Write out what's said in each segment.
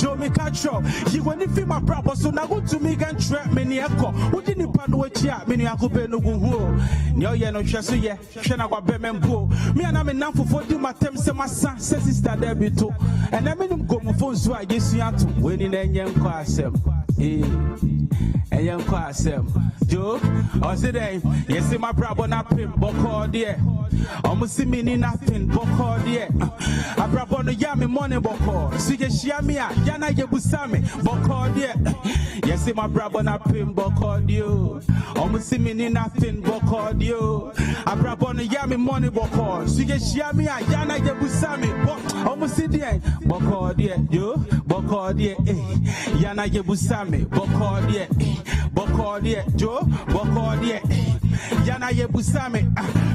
Joe me catch up. You when if my brother so now go to me and trap me near co. What did you pan with ya? Many I could be no go. No, yeah, no, just yeah. Shana got bemen go. Me and I'm enough for 40 my temps and my son says sister debut too. And I made him go my phone so I guess you have to win in a young class. A young class. Joe, I said, yes, my brother not pimp, but call dear. Almost see me nothing, but call dear. I brought on the yammy money, but call. See, Shiamia, Yana Yabusami, but call dear. Yes, my brother not pimp, but call you. Almost see me nothing, but call you. I brought on the yammy money, but call. See, Shiamia, Yana Yabusami, but almost see the but call dear, you, but call dear, Yana Yabusami, but call dear, but call dear, Joe, but call dear. Yana Yabusami,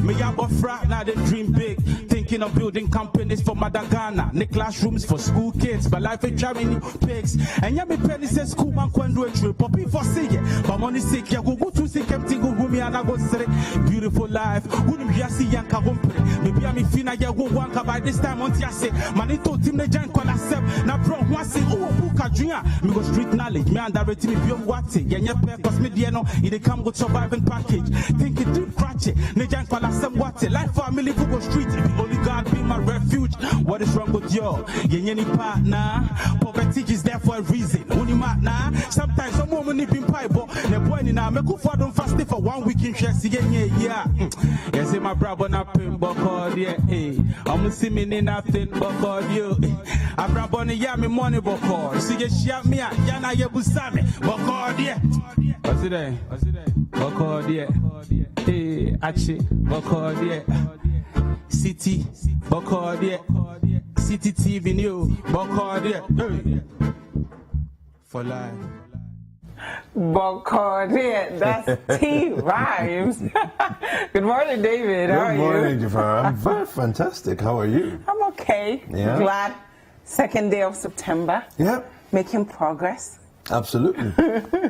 me abofra, now they dream big. Thinking of building companies for Madagana, the classrooms for school kids, but life is driving pigs. And Yami Penny says, school man can do a trip, but people say, but money sick, ya go to see Captain Gumi and I go say, beautiful life. Wouldn't you see Yanka Wumpre? Maybe I'm in Fina Yago Wanka by this time on Tiase. Manito Tim the Jan Colasep, now bro, one say, oh, Buka Junior, me go street knowledge, me and direct me beyond what it, Yanya Pekos Mediano, it come with surviving package. Think it deep cratch it, Nejan Colasep what it, like family who go street, only God be my refuge. What is wrong with you? Any partner, poverty is there for a reason. Only partner, sometimes some woman need been pie, but the boy in a make for them fast for 1 week in chest again. Yeah, yes, my brother not paying but call yeah, I'm see me nothing but call you. I brother on the money but call. See you share me, Yana Yabusami, but call yeah. What's it there? But call yeah. Hey, actually, but call yeah. Citi, Bocordia, Citi TV New, Bocordia, for life. Bocordia, that's T rhymes. Good morning, David. How are you? Good morning, Jafar. I'm very fantastic. How are you? I'm okay. Yeah. Glad. Second day of September. Yeah. Making progress. Absolutely.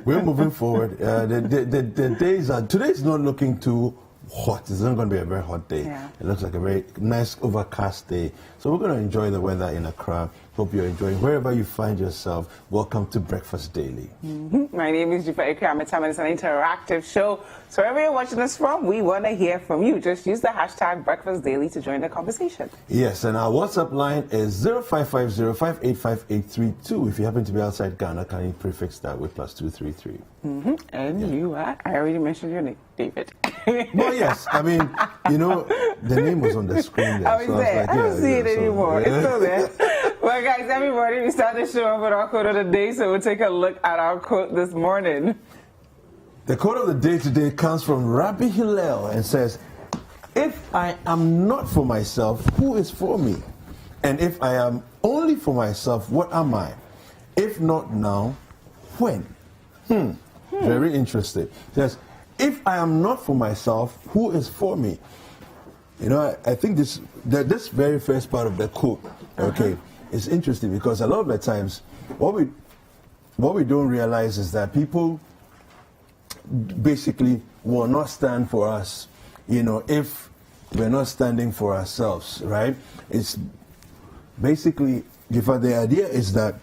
We're moving forward. The days are, today's not looking too hot. It's not going to be a very hot day. Yeah. It looks like a very nice overcast day. So we're going to enjoy the weather in Accra. Hope you're enjoying wherever you find yourself. Welcome to Breakfast Daily. My name is Agyapa, and it's an interactive show. So wherever you're watching us from, we want to hear from you. Just use the hashtag Breakfast Daily to join the conversation. Yes, and our WhatsApp line is 0550-585-832. If you happen to be outside Ghana, can you prefix that with +233? And yeah. You are? I already mentioned your name, David. Well, yes. I mean, you know, the name was on the screen there. I don't see it anymore. It's still there. Well, guys, every morning we start the show off with our quote of the day, so we'll take a look at our quote this morning. The quote of the day today comes from Rabbi Hillel and says, "If I am not for myself, who is for me? And if I am only for myself, what am I? If not now, when?" Very interesting. It says, if I am not for myself, who is for me? You know, I think this very first part of the quote, okay, is interesting because a lot of the times, what we don't realize is that people basically will not stand for us, you know, if we're not standing for ourselves, right? It's basically, the idea is that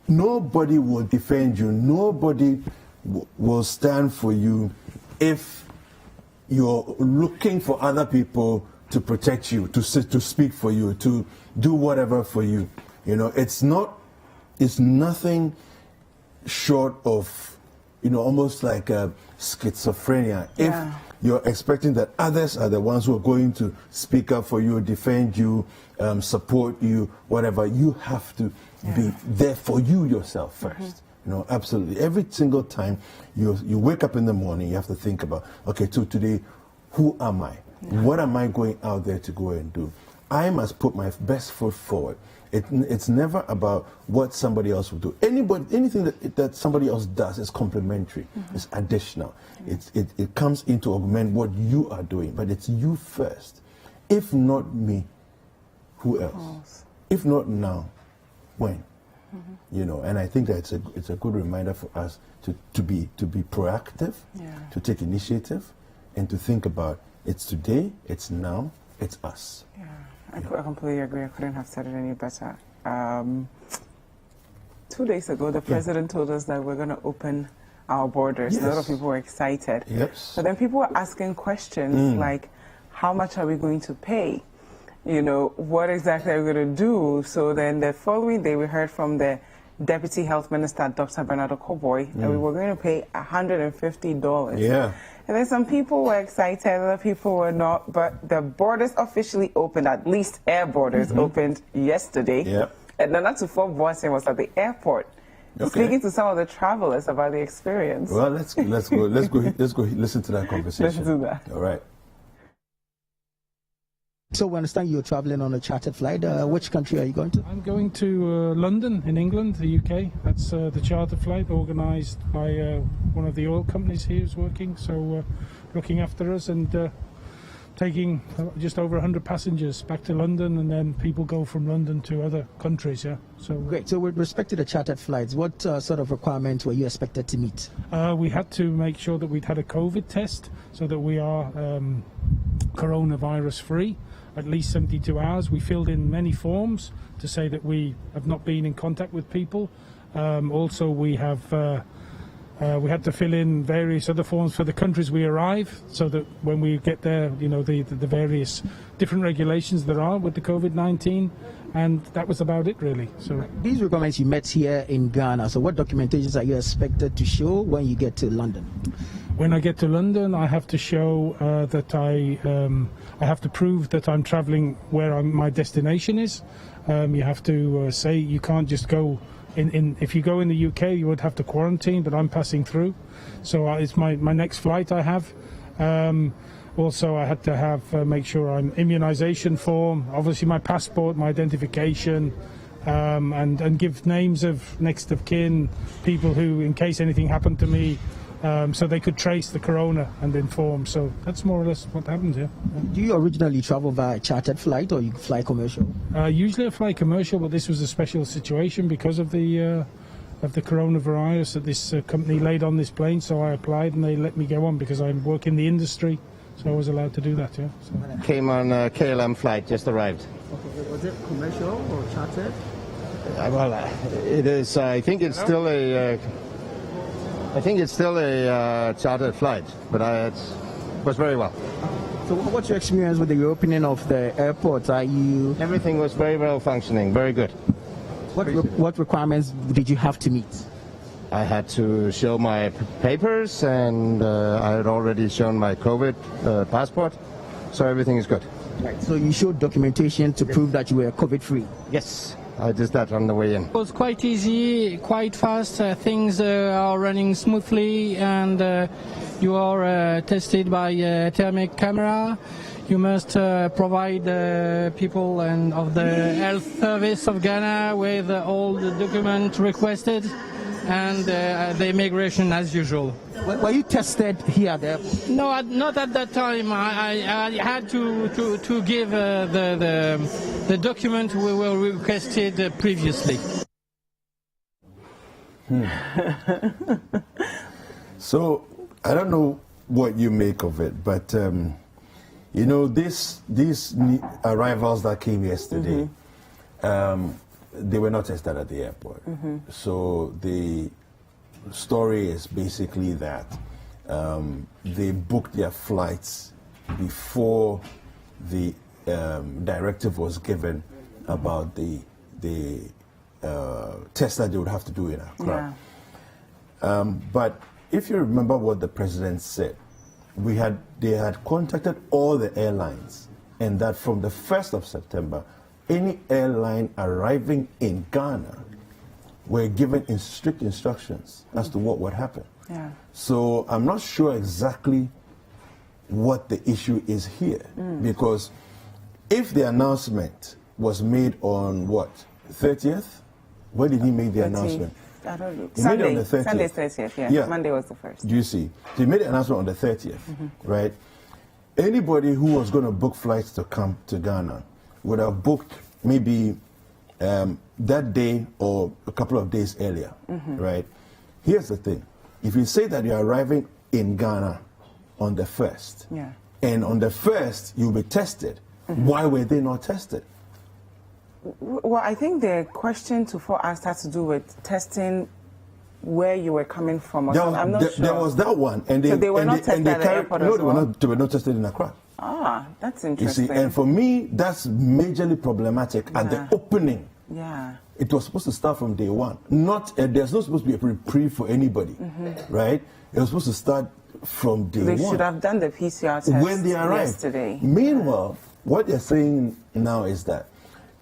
nobody will defend you, nobody will stand for you if you're looking for other people to protect you, to speak for you, to do whatever for you. You know, it's nothing short of, you know, almost like a schizophrenia. Yeah. If you're expecting that others are the ones who are going to speak up for you, defend you, support you, whatever, you have to be there for you yourself first. You know, absolutely. Every single time you wake up in the morning, you have to think about, okay, today, who am I? What am I going out there to go and do? I must put my best foot forward. It's never about what somebody else will do. Anything that somebody else does is complementary. It's additional. It comes in to augment what you are doing, but it's you first. If not me, who else? If not now, when? You know, and I think that it's a good reminder for us to be proactive, to take initiative, and to think about it's today, it's now, it's us. Yeah, I completely agree. I couldn't have said it any better. 2 days ago, the president told us that we're going to open our borders. Yes. A lot of people were excited. Yes. But then people were asking questions like, how much are we going to pay? You know, what exactly are we going to do? So then the following day, we heard from the Deputy Health Minister, Dr. Bernardo Koboy, that we were going to pay $150. Yeah. And then some people were excited, other people were not. But the borders officially opened, at least air borders opened yesterday. Yeah. And Nana Tufo Boateng was at the airport, speaking to some of the travelers about the experience. Well, let's go listen to that conversation. Let's do that. All right. So we understand you're traveling on a chartered flight. Which country are you going to? I'm going to London in England, the UK. That's the charter flight organised by one of the oil companies here who's working, so looking after us and taking just over 100 passengers back to London, and then people go from London to other countries, yeah. So Great. So with respect to the chartered flights, what sort of requirements were you expected to meet? we had to make sure that we'd had a COVID test so that we are coronavirus free, at least 72 hours. We filled in many forms to say that we have not been in contact with people. Also, we had to fill in various other forms for the countries we arrive, so that when we get there, you know, the various different regulations there are with the COVID-19, and that was about it really. So These requirements you met here in Ghana, so what documentations are you expected to show when you get to London? when I get to London, I have to show that I have to prove that I'm travelling where my destination is. You have to say you can't just go if you go in the UK, you would have to quarantine, but I'm passing through. So it's my next flight I have. Also, I had to have make sure I'm immunisation form, obviously my passport, my identification, and give names of next of kin, people who, in case anything happened to me, so they could trace the corona and inform. So that's more or less what happened here. Do you originally travel via chartered flight or you fly commercial? Usually I fly commercial, but this was a special situation because of the coronavirus that this company laid on this plane. So I applied and they let me go on because I work in the industry. So I was allowed to do that, yeah. So. Came on a KLM flight, just arrived. Okay. Was it commercial or chartered? Well, it is. I think it's still a. I think it's still a chartered flight, but it was very well. So what's your experience with the reopening of the airport? Everything was very well functioning, very good. What requirements did you have to meet? I had to show my papers, and I had already shown my COVID passport, so everything is good. Right. So you showed documentation to prove that you were COVID-free? Yes, I did that on the way in. It was quite easy, quite fast. Things are running smoothly, and you are tested by a thermic camera. You must provide people and of the health service of Ghana with all the documents requested, and the immigration as usual. Were you tested here at the airport? No, not at that time. I had to give the document we were requested previously. So I don't know what you make of it, but you know, these arrivals that came yesterday, they were not tested at the airport. So the story is basically that they booked their flights before the directive was given about the test that they would have to do in Accra. Yeah. But if you remember what the president said, they had contacted all the airlines, and that from the 1st of September, any airline arriving in Ghana were given strict instructions as to what would happen. Yeah. So I'm not sure exactly what the issue is here, because if the announcement was made on what, 30th? When did he make the announcement? I don't know. He made it on the 30th. Sunday 30th, yeah. Monday was the first. Do you see? So he made the announcement on the 30th, right? Anybody who was going to book flights to come to Ghana would have booked maybe that day or a couple of days earlier, right? Here's the thing. If you say that you're arriving in Ghana on the 1st, and on the 1st you'll be tested, why were they not tested? Well, I think the question before asked had to do with testing where you were coming from. Or something. I'm not sure. There was that one, and So they were not tested at the airport as well? They were not tested in Accra. Ah, that's You interesting. see, and for me, that's majorly problematic at the opening. Yeah. It was supposed to start from day one. There's not supposed to be a reprieve for anybody, right? It was supposed to start from day one. They should have done the PCR test when they arrived. yesterday. Meanwhile, what they're saying now is that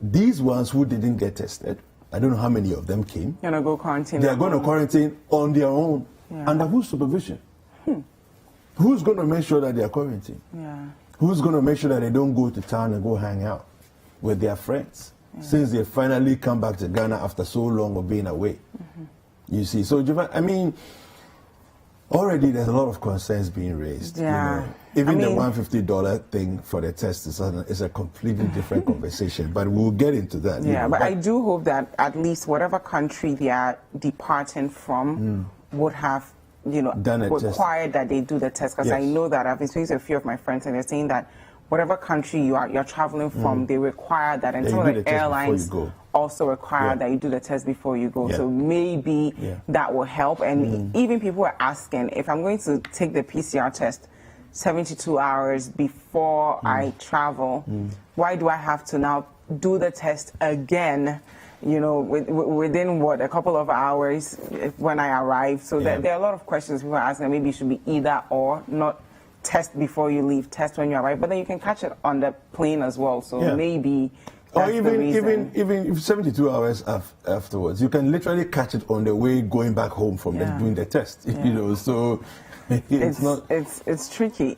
these ones who didn't get tested, I don't know how many of them came. You're going to go quarantine. They're going to quarantine on their own. Yeah. Under whose supervision? Who's going to make sure that they're quarantined? Yeah. Who's going to make sure that they don't go to town and go hang out with their friends? Since they finally come back to Ghana after so long of being away. You see, so I mean, already there's a lot of concerns being raised. Yeah. You know. Even the $150 thing for the test is a completely different conversation, but we'll get into that. Yeah, but I do hope that at least whatever country they are departing from would have, required that they do the test. Because I know that I've been speaking to a few of my friends and they're saying that whatever country you're traveling from, they require that, and some of the airlines also require that you do the test before you go. So maybe that will help. And even people are asking, if I'm going to take the PCR test 72 hours before I travel, why do I have to now do the test again? Within a couple of hours when I arrive. So there are a lot of questions people are asking. Maybe it should be either or, not test before you leave, test when you arrive, but then you can catch it on the plane as well. So maybe that's or even if 72 hours afterwards, you can literally catch it on the way going back home from doing the test. So it's tricky.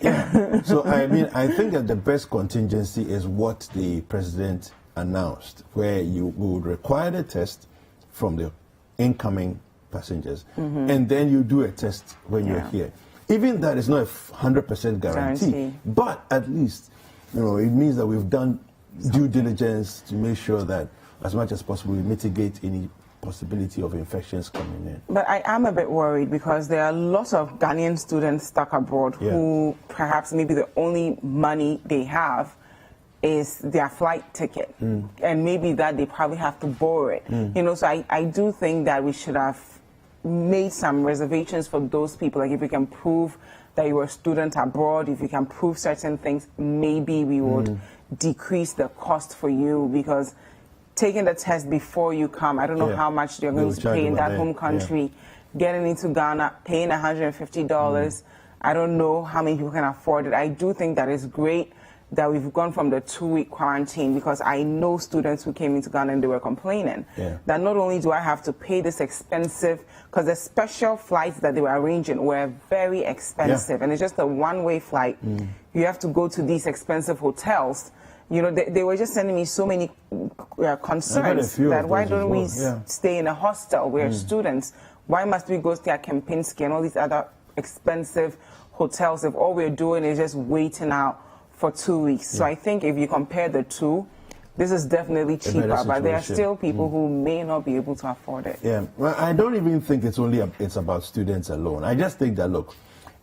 So I mean, I think that the best contingency is what the president announced, where you would require the test from the incoming passengers, and then you do a test when you're here. Even that is not a 100% guarantee, but at least, it means that we've done due diligence to make sure that as much as possible we mitigate any possibility of infections coming in. But I am a bit worried because there are lots of Ghanaian students stuck abroad who perhaps maybe the only money they have is their flight ticket, and maybe that they probably have to borrow it. So I do think that we should have made some reservations for those people. Like if we can prove that you were a student abroad, if you can prove certain things, maybe we would decrease the cost for you, because taking the test before you come, I don't know how much you're going to pay in that home country. Getting into Ghana, paying $150, I don't know how many people can afford it. I do think that it's great that we've gone from the 2-week quarantine, because I know students who came into Ghana and they were complaining that not only do I have to pay this expensive, because the special flights that they were arranging were very expensive, and it's just a one-way flight. You have to go to these expensive hotels. They were just sending me so many concerns that why don't we stay in a hostel? We're students. Why must we go stay at Kempinski and all these other expensive hotels if all we're doing is just waiting out for 2 weeks? So I think if you compare the two, this is definitely cheaper, but there are still people who may not be able to afford it. Yeah, well, I don't even think it's about students alone. I just think that, look,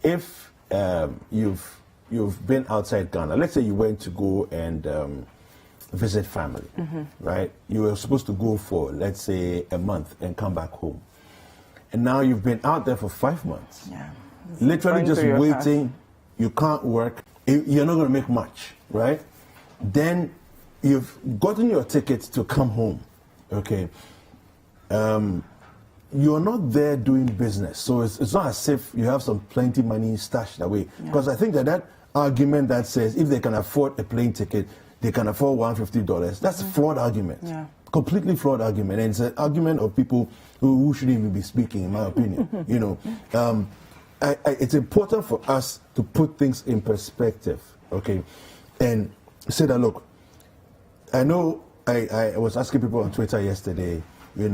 if you've been outside Ghana, let's say you went to go and visit family, right? You were supposed to go for, let's say, a month and come back home. And now you've been out there for 5 months. Literally just waiting. You can't work. You're not going to make much, right? Then you've gotten your ticket to come home, okay? You're not there doing business. So it's not as if you have some plenty money stashed away. Because I think that argument that says if they can afford a plane ticket, they can afford $150, that's a flawed argument. Completely flawed argument. And it's an argument of people who shouldn't even be speaking, in my opinion. It's important for us to put things in perspective, okay? And say that, look, I know I was asking people on Twitter yesterday, the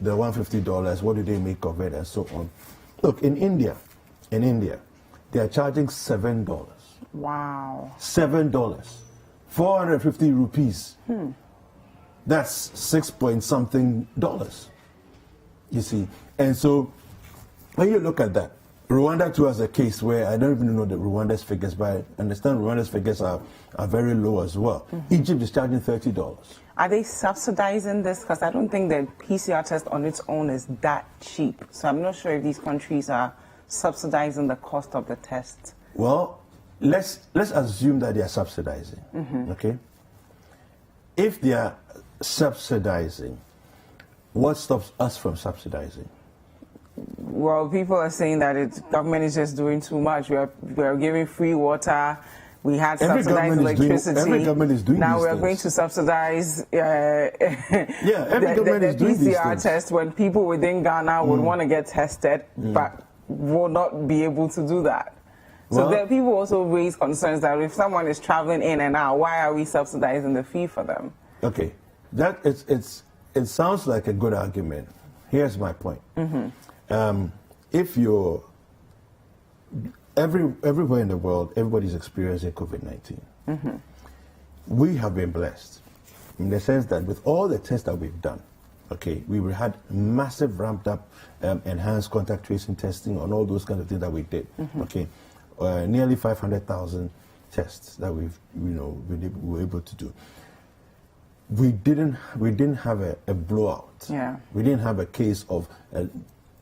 $150, what do they make of it and so on. Look, in India, they are charging $7. Wow. $7. 450 rupees. That's 6-point-something dollars. You see? And so when you look at that, Rwanda too has a case where I don't even know the Rwanda's figures, but I understand Rwanda's figures are very low as well. Egypt is charging $30. Are they subsidizing this? Because I don't think the PCR test on its own is that cheap. So I'm not sure if these countries are subsidizing the cost of the test. Well, let's assume that they are subsidizing. Okay. If they are subsidizing, what stops us from subsidizing? Well, people are saying that government is just doing too much. We are giving free water. We had subsidized electricity. Every government is doing now these we are things. Going to subsidize every government is doing these PCR things. test when people within Ghana would want to get tested, but will not be able to do that. So there, people also raise concerns that if someone is traveling in and out, why are we subsidizing the fee for them? Okay, it sounds like a good argument. Here's my point. If you're everywhere in the world, everybody's experiencing COVID-19. We have been blessed in the sense that with all the tests that we've done, okay, we had massive ramped up enhanced contact tracing testing on all those kind of things that we did. Okay, nearly 500,000 tests that we were able to do. We didn't have a blowout. Yeah. We didn't have a case of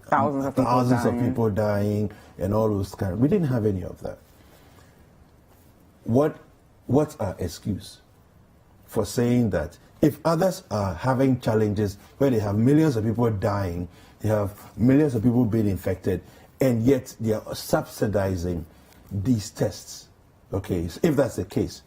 thousands of people dying and all those kind of. We didn't have any of that. What's our excuse for saying that if others are having challenges where they have millions of people dying, they have millions of people being infected, and yet they are subsidizing these tests? Okay, so if that's the case,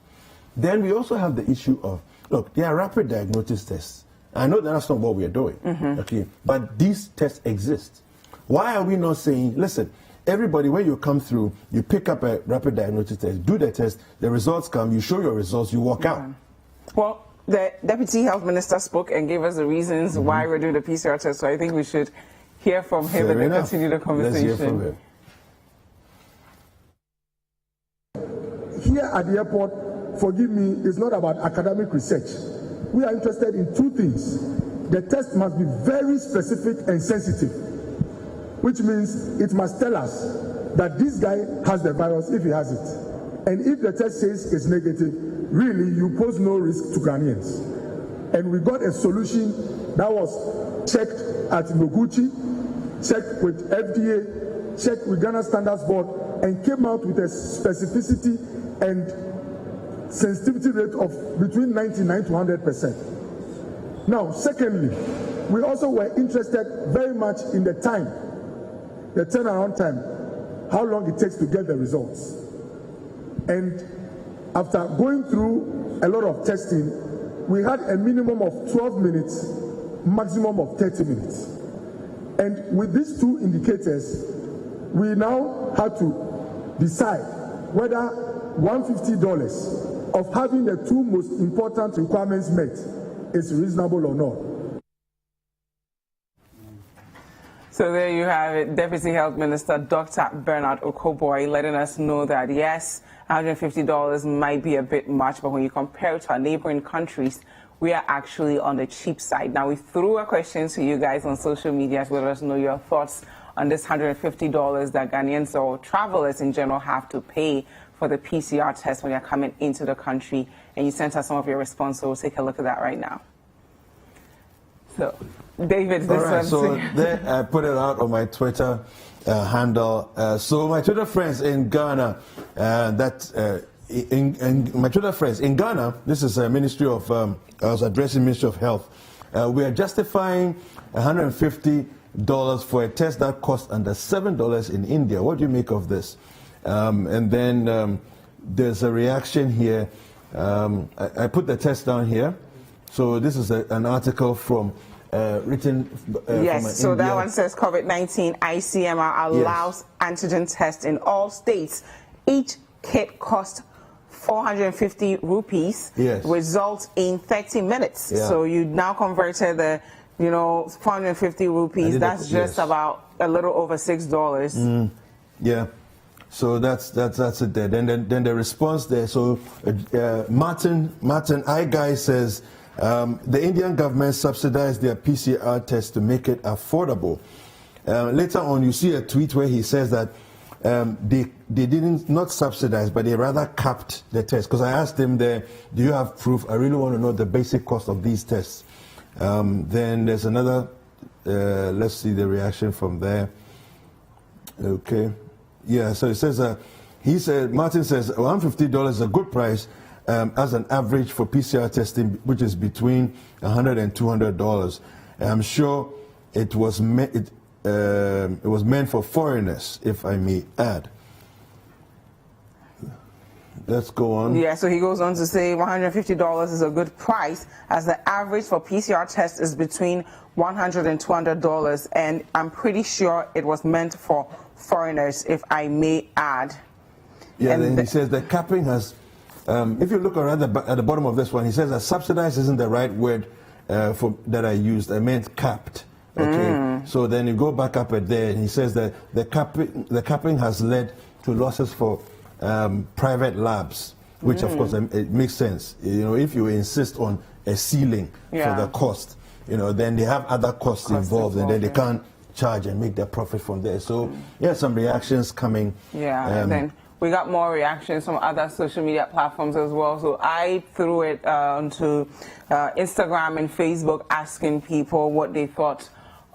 then we also have the issue of, look, there are rapid diagnosis tests. I know that's not what we are doing, okay, but these tests exist. Why are we not saying, listen, everybody, when you come through, you pick up a rapid diagnosis test, do the test, the results come, you show your results, you walk out. Well, the Deputy Health Minister spoke and gave us the reasons why we're doing the PCR test, so I think we should hear from him and then continue the conversation. Let's hear from him. Here at the airport, forgive me, it's not about academic research. We are interested in two things. The test must be very specific and sensitive, which means it must tell us that this guy has the virus if he has it. And if the test says it's negative, really you pose no risk to Ghanaians. And we got a solution that was checked at Noguchi, checked with FDA, checked with Ghana Standards Board, and came out with a specificity and sensitivity rate of between 99 to 100%. Now, secondly, we also were interested very much in the time, the turnaround time, how long it takes to get the results. And after going through a lot of testing, we had a minimum of 12 minutes, maximum of 30 minutes. And with these two indicators, we now had to decide whether $150 of having the two most important requirements met is reasonable or not. So there you have it, Deputy Health Minister Dr. Bernard Okoboy letting us know that yes, $150 might be a bit much, but when you compare it to our neighboring countries, we are actually on the cheap side. Now, we threw a question to you guys on social media to let us know your thoughts on this $150 that Ghanaians or travelers in general have to pay for the PCR test when you're coming into the country. And you sent us some of your response, so we'll take a look at that right now. So, David, this one. So there, I put it out on my Twitter handle. So my Twitter friends in Ghana, my Twitter friends in Ghana, this is a Ministry of, I was addressing Ministry of Health. We are justifying $150 for a test that costs under $7 in India. What do you make of this? And then there's a reaction here. I put the test down here. So this is an article from written yes, so India. that one says COVID-19 ICMR allows antigen tests in all states. Each kit costs 450 rupees, results in 30 minutes. Yeah. So you now converted the, 450 rupees. That's just about a little over $6. Yeah. So that's it there. Then the response there. So Martin I guy says the Indian government subsidized their PCR test to make it affordable. Later on, you see a tweet where he says that they didn't not subsidize, but they rather capped the test. Because I asked them there, do you have proof? I really want to know the basic cost of these tests. Then there's another. Let's see the reaction from there. Okay, yeah. So it says Martin says $150 is a good price as an average for PCR testing, which is between $100 and $200. I'm sure it was meant for foreigners, if I may add. Let's go on. Yeah, so he goes on to say $150 is a good price, as the average for PCR test is between $100 and $200, and I'm pretty sure it was meant for foreigners, if I may add. Yeah, and then he says the capping has, if you look around at the bottom of this one, he says that subsidized isn't the right word that I used. I meant capped. Okay, so then you go back up at there, and he says that the capping has led to losses for private labs, which of course it makes sense. You know, if you insist on a ceiling for the cost, you know, then they have other costs involved, and then they can't charge and make their profit from there. So some reactions coming. Yeah, and then we got more reactions from other social media platforms as well. So I threw it onto Instagram and Facebook, asking people what they thought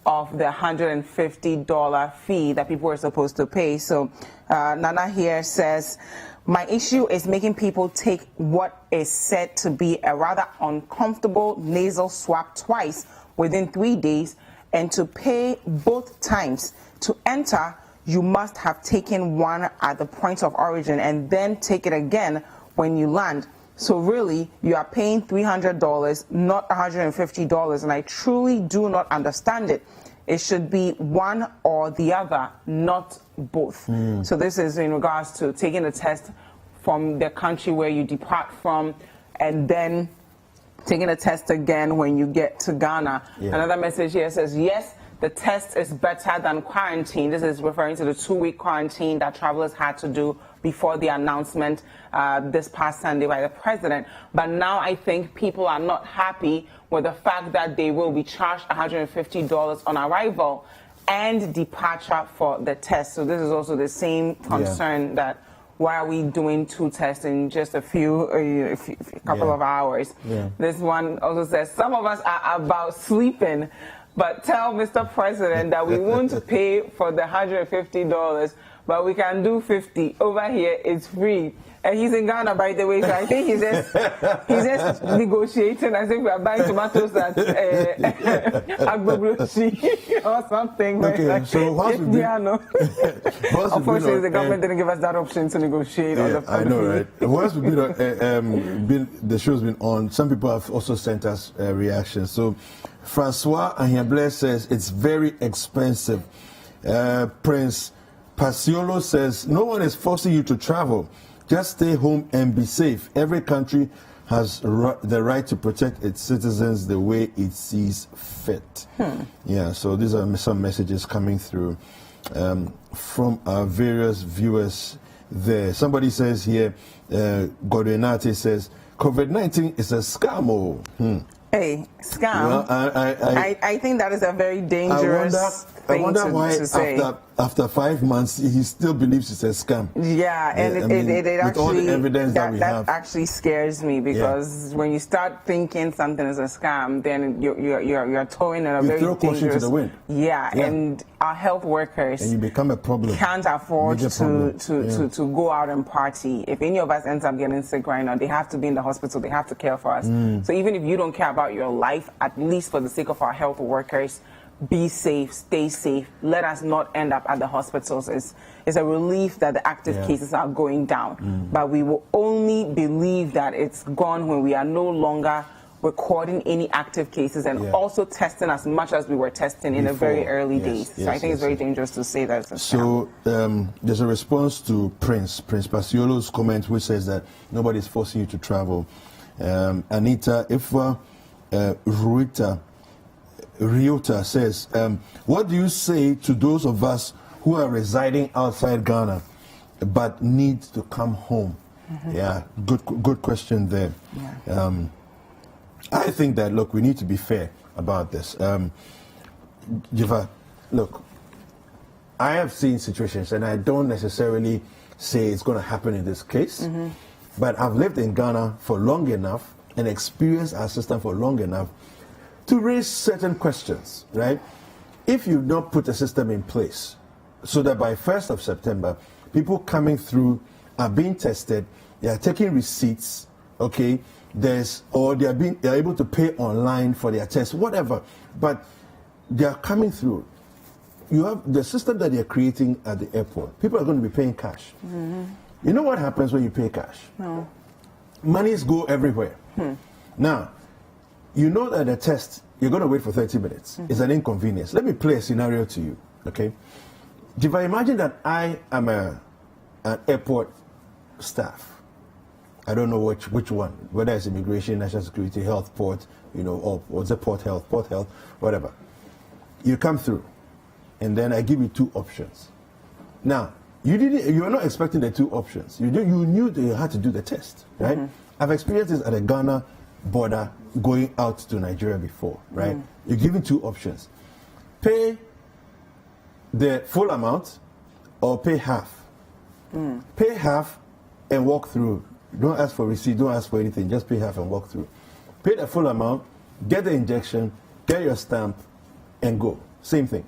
of the $150 fee that people were supposed to pay. So Nana here says, my issue is making people take what is said to be a rather uncomfortable nasal swab twice within 3 days, and to pay both times. To enter, you must have taken one at the point of origin and then take it again when you land. So really, you are paying $300, not $150, and I truly do not understand it. It should be one or the other, not both. So this is in regards to taking a test from the country where you depart from, and then taking a test again when you get to Ghana. Another message here says, yes, the test is better than quarantine. This is referring to the 2-week quarantine that travelers had to do before the announcement this past Sunday by the president. But now I think people are not happy with the fact that they will be charged $150 on arrival and departure for the test. So this is also the same concern that why are we doing 2 tests in just a couple of hours? This one also says, some of us are about sleeping, but tell Mr. President that we won't pay for the $150, but we can do 50. Over here, it's free. And he's in Ghana, by the way, so I think he's just negotiating as if we are buying tomatoes at Agbobrochi or something. Okay, like, so unfortunately, the government didn't give us that option to negotiate on the I know, right? Once we've the show's been on, some people have also sent us reactions. So Francois Ahiablé says it's very expensive. Prince Pasiolo says no one is forcing you to travel. Just stay home and be safe. Every country has the right to protect its citizens the way it sees fit. Yeah, so these are some messages coming through from our various viewers there. Somebody says here, Godinati says, COVID-19 is a scam. Hey, scam. Well, I think that is a very dangerous thing to say. After 5 months, he still believes it's a scam. Yeah, and it actually, with all the evidence that we have, actually scares me, because when you start thinking something is a scam, then you're towing in a very throw caution to the wind. Yeah, and our health workers, and you become a problem. Can't afford to go out and party. If any of us ends up getting sick right now, they have to be in the hospital. They have to care for us. So even if you don't care about your life, at least for the sake of our health workers, be safe, stay safe. Let us not end up at the hospitals. It's a relief that the active cases are going down. But we will only believe that it's gone when we are no longer recording any active cases and also testing as much as we were testing in the very early days. So I think it's very dangerous to say that it's a scam. So there's a response to Prince Pasiolo's comment, which says that nobody's forcing you to travel. Anita Ifwa Ryota says, what do you say to those of us who are residing outside Ghana but need to come home? Yeah, good question there. I think that, look, we need to be fair about this. Jiva, look, I have seen situations, and I don't necessarily say it's going to happen in this case, but I've lived in Ghana for long enough and experienced our system for long enough to raise certain questions, right? If you don't put a system in place so that by 1st of September, people coming through are being tested, they are taking receipts, okay, they are able to pay online for their tests, whatever, but they are coming through. You have the system that they're creating at the airport. People are going to be paying cash. You know what happens when you pay cash? No. Monies go everywhere. Now, you know that the test, you're going to wait for 30 minutes. It's an inconvenience. Let me play a scenario to you, okay? If I imagine that I am an airport staff, I don't know which one, whether it's immigration, national security, health, port, or what's the port health, whatever. You come through, and then I give you 2 options. Now, you were not expecting the 2 options. You knew that you had to do the test, right? I've experienced this at the Ghana border going out to Nigeria before, right? You're given 2 options. Pay the full amount or pay half. Pay half and walk through. Don't ask for receipt, don't ask for anything, just pay half and walk through. Pay the full amount, get the injection, get your stamp, and go. Same thing.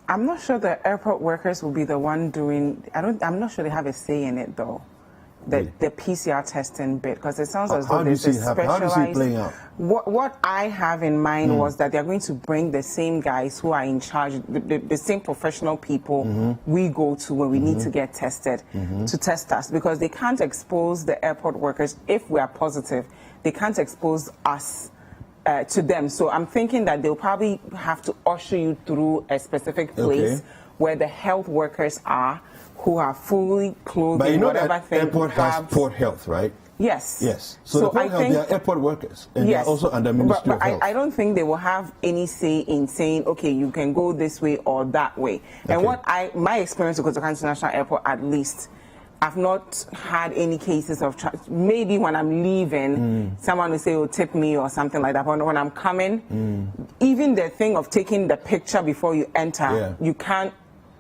I'm not sure the airport workers will be the one doing. I'm not sure they have a say in it though. The PCR testing bit, because it sounds as though there's a specialized. How do you see it playing out? What I have in mind was that they're going to bring the same guys who are in charge, the same professional people we go to when we need to get tested to test us, because they can't expose the airport workers if we are positive. They can't expose us to them. So I'm thinking that they'll probably have to usher you through a specific place where the health workers are, who are fully clothed. But you know whatever that thing airport has port health, right? Yes. Yes. So the port health, they are airport workers, and they are also under Ministry of Health. I don't think they will have any say in saying, okay, you can go this way or that way. And my experience with Kotoka International Airport, at least, I've not had any cases of maybe when I'm leaving, someone will say, "Oh, tip me" or something like that. But when I'm coming, even the thing of taking the picture before you enter, you can't.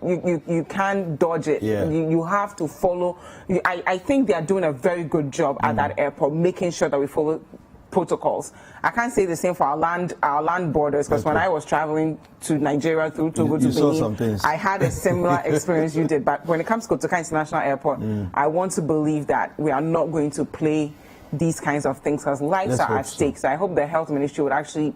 You can't dodge it. You have to follow. I think they are doing a very good job at that airport, making sure that we follow protocols. I can't say the same for our land borders, because when I was traveling to Nigeria through Togo to Benin, I had a similar experience you did. But when it comes to Kotoka International Airport, I want to believe that we are not going to play these kinds of things, because lives are at stake. So I hope the health ministry would actually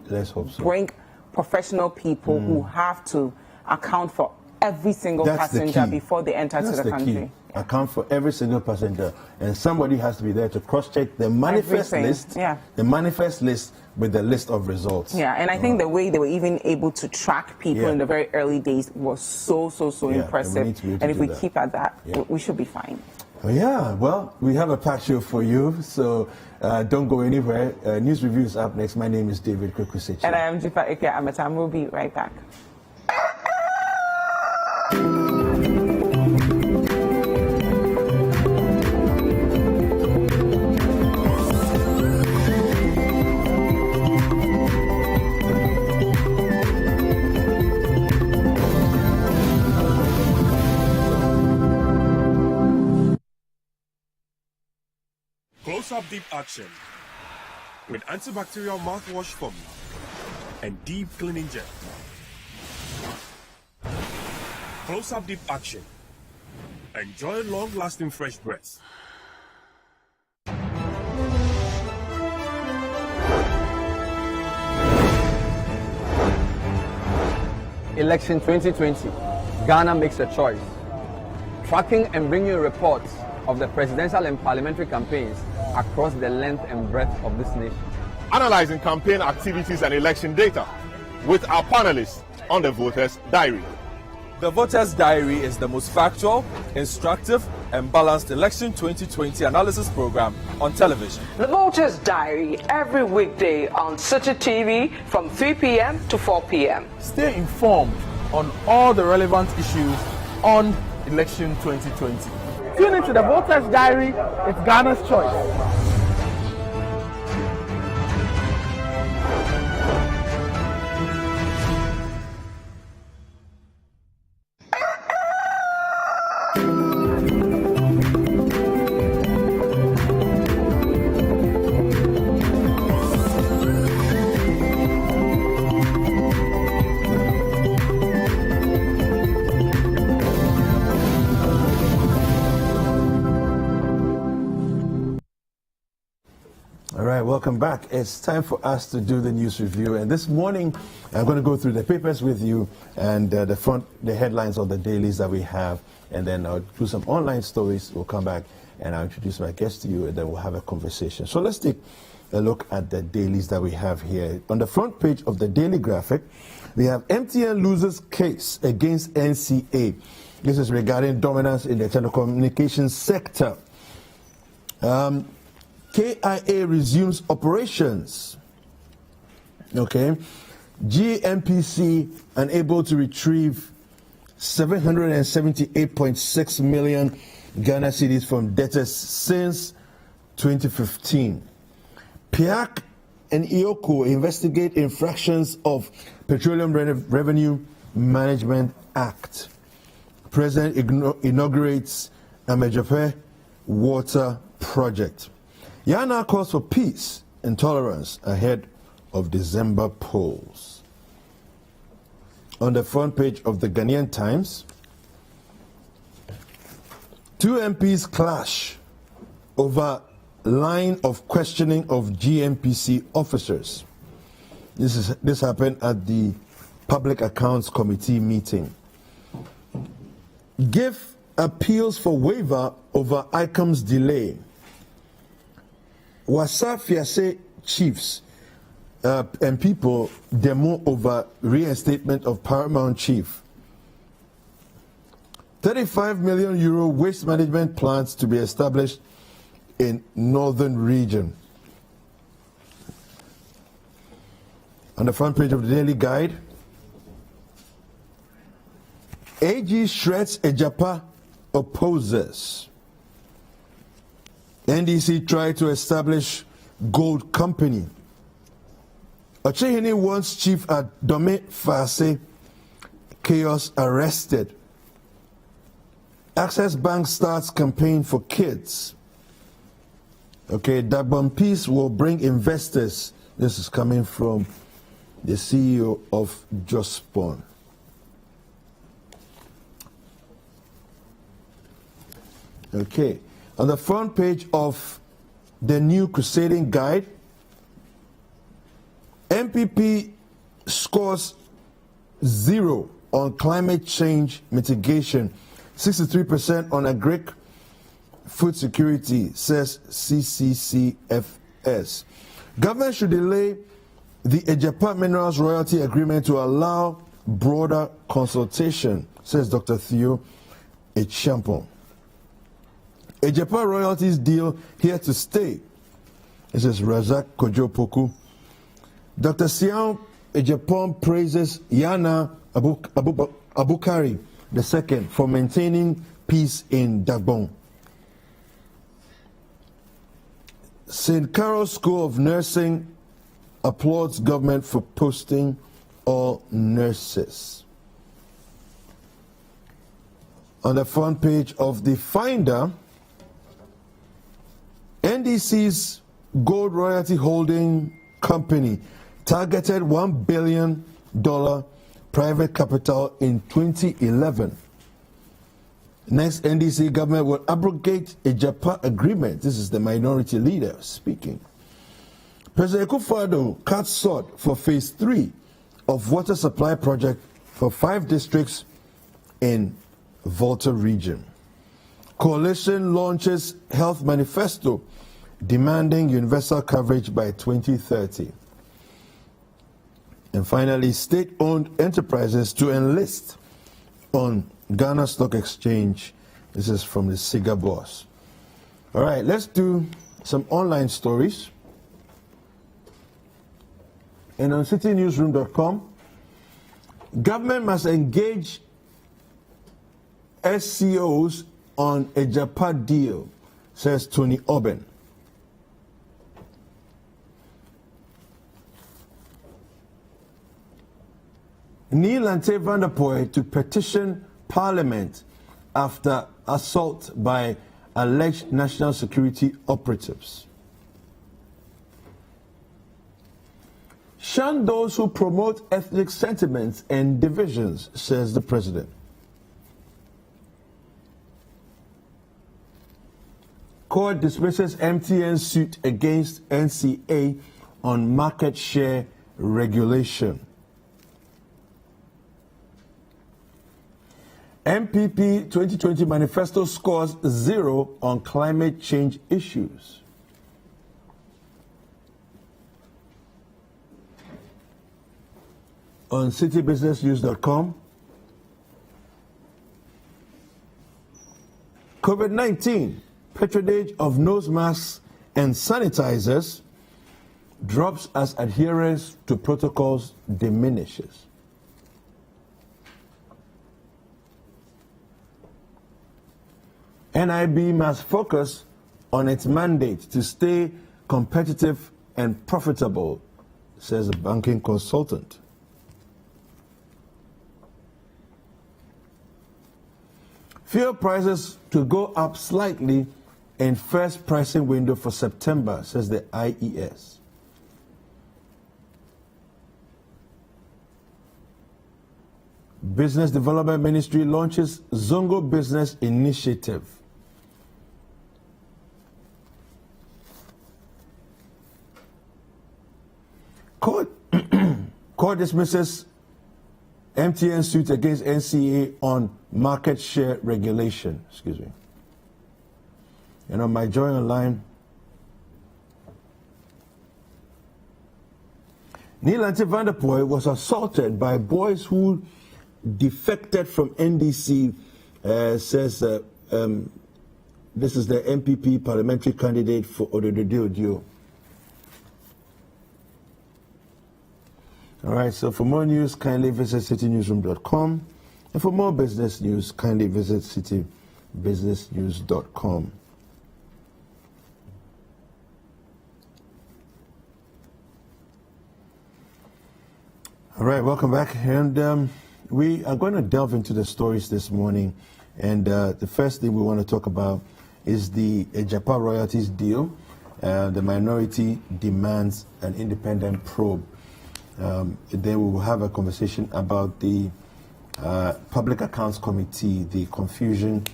bring professional people who have to account for every single passenger before they enter to the country. Account for every single passenger, and somebody has to be there to cross-check the manifest list. The manifest list with the list of results. And I think the way they were even able to track people in the very early days was so impressive. And if we keep at that, we should be fine. Well, we have a packed show for you, so don't go anywhere. News review is up next. My name is David Kwekusechi. And I am Jifa Ike Amatam. We'll be right back. Close-up deep action with antibacterial mouthwash formula and deep cleaning gel. Close-up deep action. Enjoy long-lasting fresh breath. Election 2020. Ghana makes a choice. Tracking and bringing reports of the presidential and parliamentary campaigns across the length and breadth of this nation. Analyzing campaign activities and election data with our panelists on the Voters' Diary. The Voters' Diary is the most factual, instructive, and balanced election 2020 analysis program on television. The Voters' Diary, every weekday on Citi TV from 3 p.m. to 4 p.m. Stay informed on all the relevant issues on election 2020. Tune into the Voters' Diary. It's Ghana's choice. welcome back. It's time for us to do the news review. And this morning, I'm going to go through the papers with you and the headlines of the dailies that we have. And then I'll do some online stories. We'll come back and I'll introduce my guest to you and then we'll have a conversation. So let's take a look at the dailies that we have here. On the front page of the Daily Graphic, we have MTN loses case against NCA. This is regarding dominance in the telecommunications sector. KIA resumes operations. Okay. GNPC unable to retrieve 778.6 million Ghana cedis from debtors since 2015. PIAC and IOCO investigate infractions of Petroleum Revenue Management Act. President inaugurates Agyapa water project. Yana calls for peace and tolerance ahead of December polls. On the front page of the Ghanaian Times, 2 MPs clash over line of questioning of GNPC officers. This happened at the Public Accounts Committee meeting. GIF appeals for waiver over ICOM's delay. Wasa Fiase chiefs and people demo over reinstatement of Paramount Chief. 35 million euro waste management plants to be established in northern region. On the front page of the Daily Guide, AG shreds Agyapa opposes. NDC tried to establish gold company. Ochehini wants Chief Adome Fase Chaos arrested. Access Bank starts campaign for kids. Okay, Dagbon Peace will bring investors. This is coming from the CEO of Jospon. Okay, on the front page of the New Crusading Guide, MPP scores 0 on climate change mitigation, 63% on agric food security, says CCCFS. Government should delay the Agyapa Minerals Royalty Agreement to allow broader consultation, says Dr. Theo Echampong. Agyapa royalties deal here to stay. This is Razak Kojo-Poku. Dr. Siao Echampong praises Yana Abukari II for maintaining peace in Dagbon. St. Carol's School of Nursing applauds government for posting all nurses. On the front page of the Finder, NDC's gold royalty holding company targeted $1 billion private capital in 2011. Next, NDC government will abrogate a Agyapa agreement. This is the minority leader speaking. President Akufo-Addo cuts short for phase 3 of water supply project for 5 districts in Volta region. Coalition launches health manifesto demanding universal coverage by 2030. And finally, state-owned enterprises to enlist on Ghana Stock Exchange. This is from the Siga boss. All right, let's do some online stories. And on citynewsroom.com, government must engage SCOs on a Agyapa deal, says Tony Oben. Neil Ante van der Poel to petition Parliament after assault by alleged national security operatives. Shun those who promote ethnic sentiments and divisions, says the president. Court dismisses MTN suit against NCA on market share regulation. MPP 2020 manifesto scores 0 on climate change issues. On citybusinessnews.com, COVID-19, patronage of nose masks and sanitizers drops as adherence to protocols diminishes. NIB must focus on its mandate to stay competitive and profitable, says a banking consultant. Fuel prices to go up slightly in first pricing window for September, says the IES. Business Development Ministry launches Zongo Business Initiative. Court dismisses MTN suit against NCA on market share regulation. Excuse me. You know, my joy online. Neelanti Vanderpoy was assaulted by boys who defected from NDC, says this is the MPP parliamentary candidate for Odododio. All right, so for more news, kindly visit citynewsroom.com. And for more business news, kindly visit citybusinessnews.com. All right, welcome back. And we are going to delve into the stories this morning. And the first thing we want to talk about is the Agyapa royalties deal. The minority demands an independent probe. Then we will have a conversation about the Public Accounts Committee, the confusion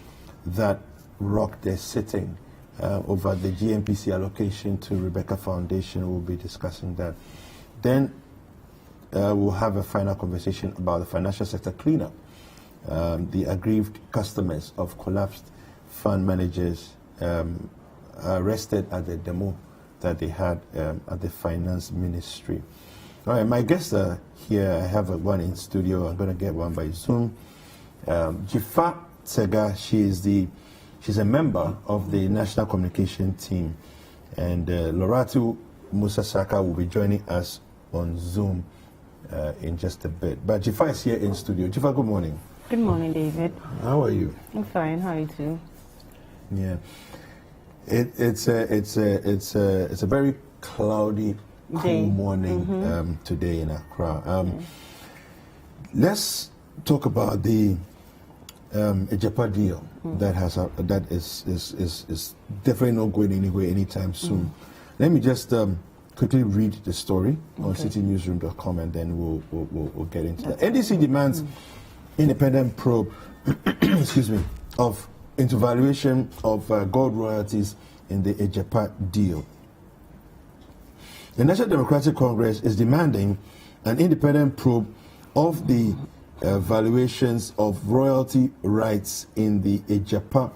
that rocked their sitting over the GNPC allocation to Rebecca Foundation. We'll be discussing that. Then we'll have a final conversation about the financial sector cleanup, the aggrieved customers of collapsed fund managers arrested at the demo that they had at the Finance Ministry. All right, my guests are here. I have one in studio. I'm going to get one by Zoom. Jifa Tsega, she's a member of the National Communication Team. And Loratu Musasaka will be joining us on Zoom in just a bit. But Jifa is here in studio. Jifa, good morning. Good morning, David. How are you? I'm fine. How are you too? Yeah. It's a very cloudy, cool morning today in Accra. Let's talk about the Agyapa deal that is definitely not going anywhere anytime soon. Let me just quickly read the story on citynewsroom.com and then we'll get into that. NDC demands independent probe, excuse me, into valuation of gold royalties in the Agyapa deal. The National Democratic Congress is demanding an independent probe of the valuations of royalty rights in the Agyapa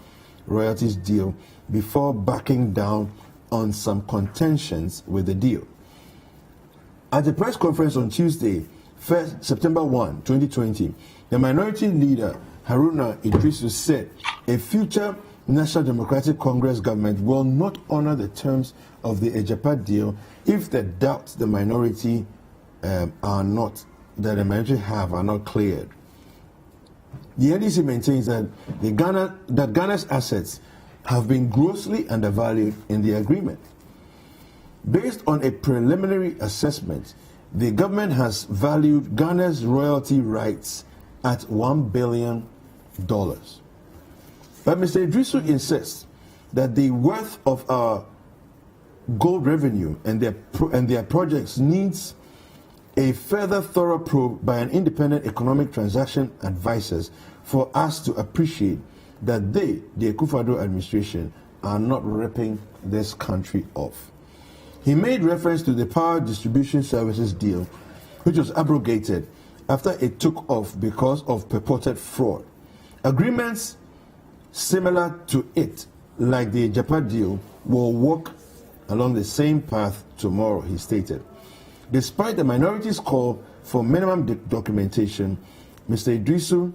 royalties deal before backing down on some contentions with the deal. At the press conference on Tuesday, September 1, 2020, the minority leader Haruna Idrisu said a future National Democratic Congress government will not honor the terms of the Agyapa deal if the doubts the minority are not cleared. The NDC maintains that Ghana's assets have been grossly undervalued in the agreement. Based on a preliminary assessment, the government has valued Ghana's royalty rights at $1 billion. But Mr. Idrisu insists that the worth of our gold revenue and their projects needs a further thorough probe by an independent economic transaction advisors for us to appreciate that they, the Akufo-Addo administration, are not ripping this country off. He made reference to the power distribution services deal, which was abrogated after it took off because of purported fraud. Agreements similar to it, like the Agyapa deal, will walk along the same path tomorrow, he stated. Despite the minority's call for minimum documentation, Mr. Idrisu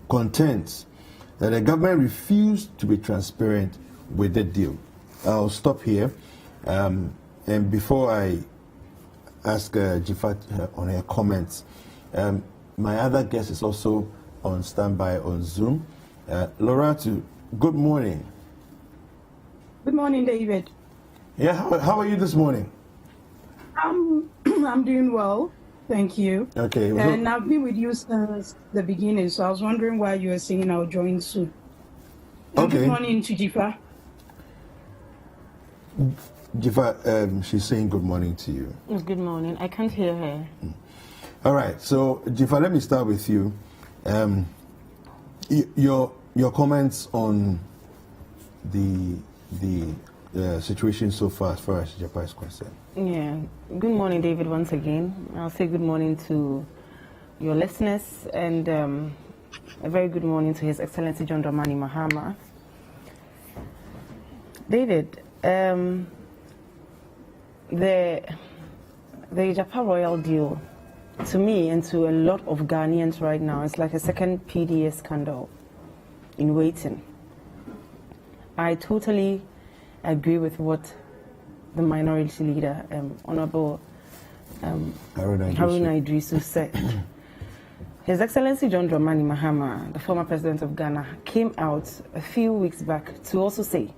contends that the government refused to be transparent with the deal. I'll stop here. And before I ask Jifat on her comments, my other guest is also on standby on Zoom. Loratu, good morning. Good morning, David. Yeah, how are you this morning? I'm doing well, thank you. Okay. And I've been with you since the beginning, so I was wondering why you were saying I'll join soon. Okay. Good morning to Jifa. Jifa, she's saying good morning to you. Good morning. I can't hear her. All right. So, Jifa, let me start with you. Your comments on the situation so far as Agyapa is concerned. Yeah. Good morning, David, once again. I'll say good morning to your listeners and a very good morning to His Excellency John Dramani Mahama. David, the Agyapa royal deal, to me and to a lot of Ghanaians right now, it's like a second PDS scandal in waiting. I totally agree with what the minority leader, Honorable Haruna Idrisu said. His Excellency John Dramani Mahama, the former president of Ghana, came out a few weeks back to also say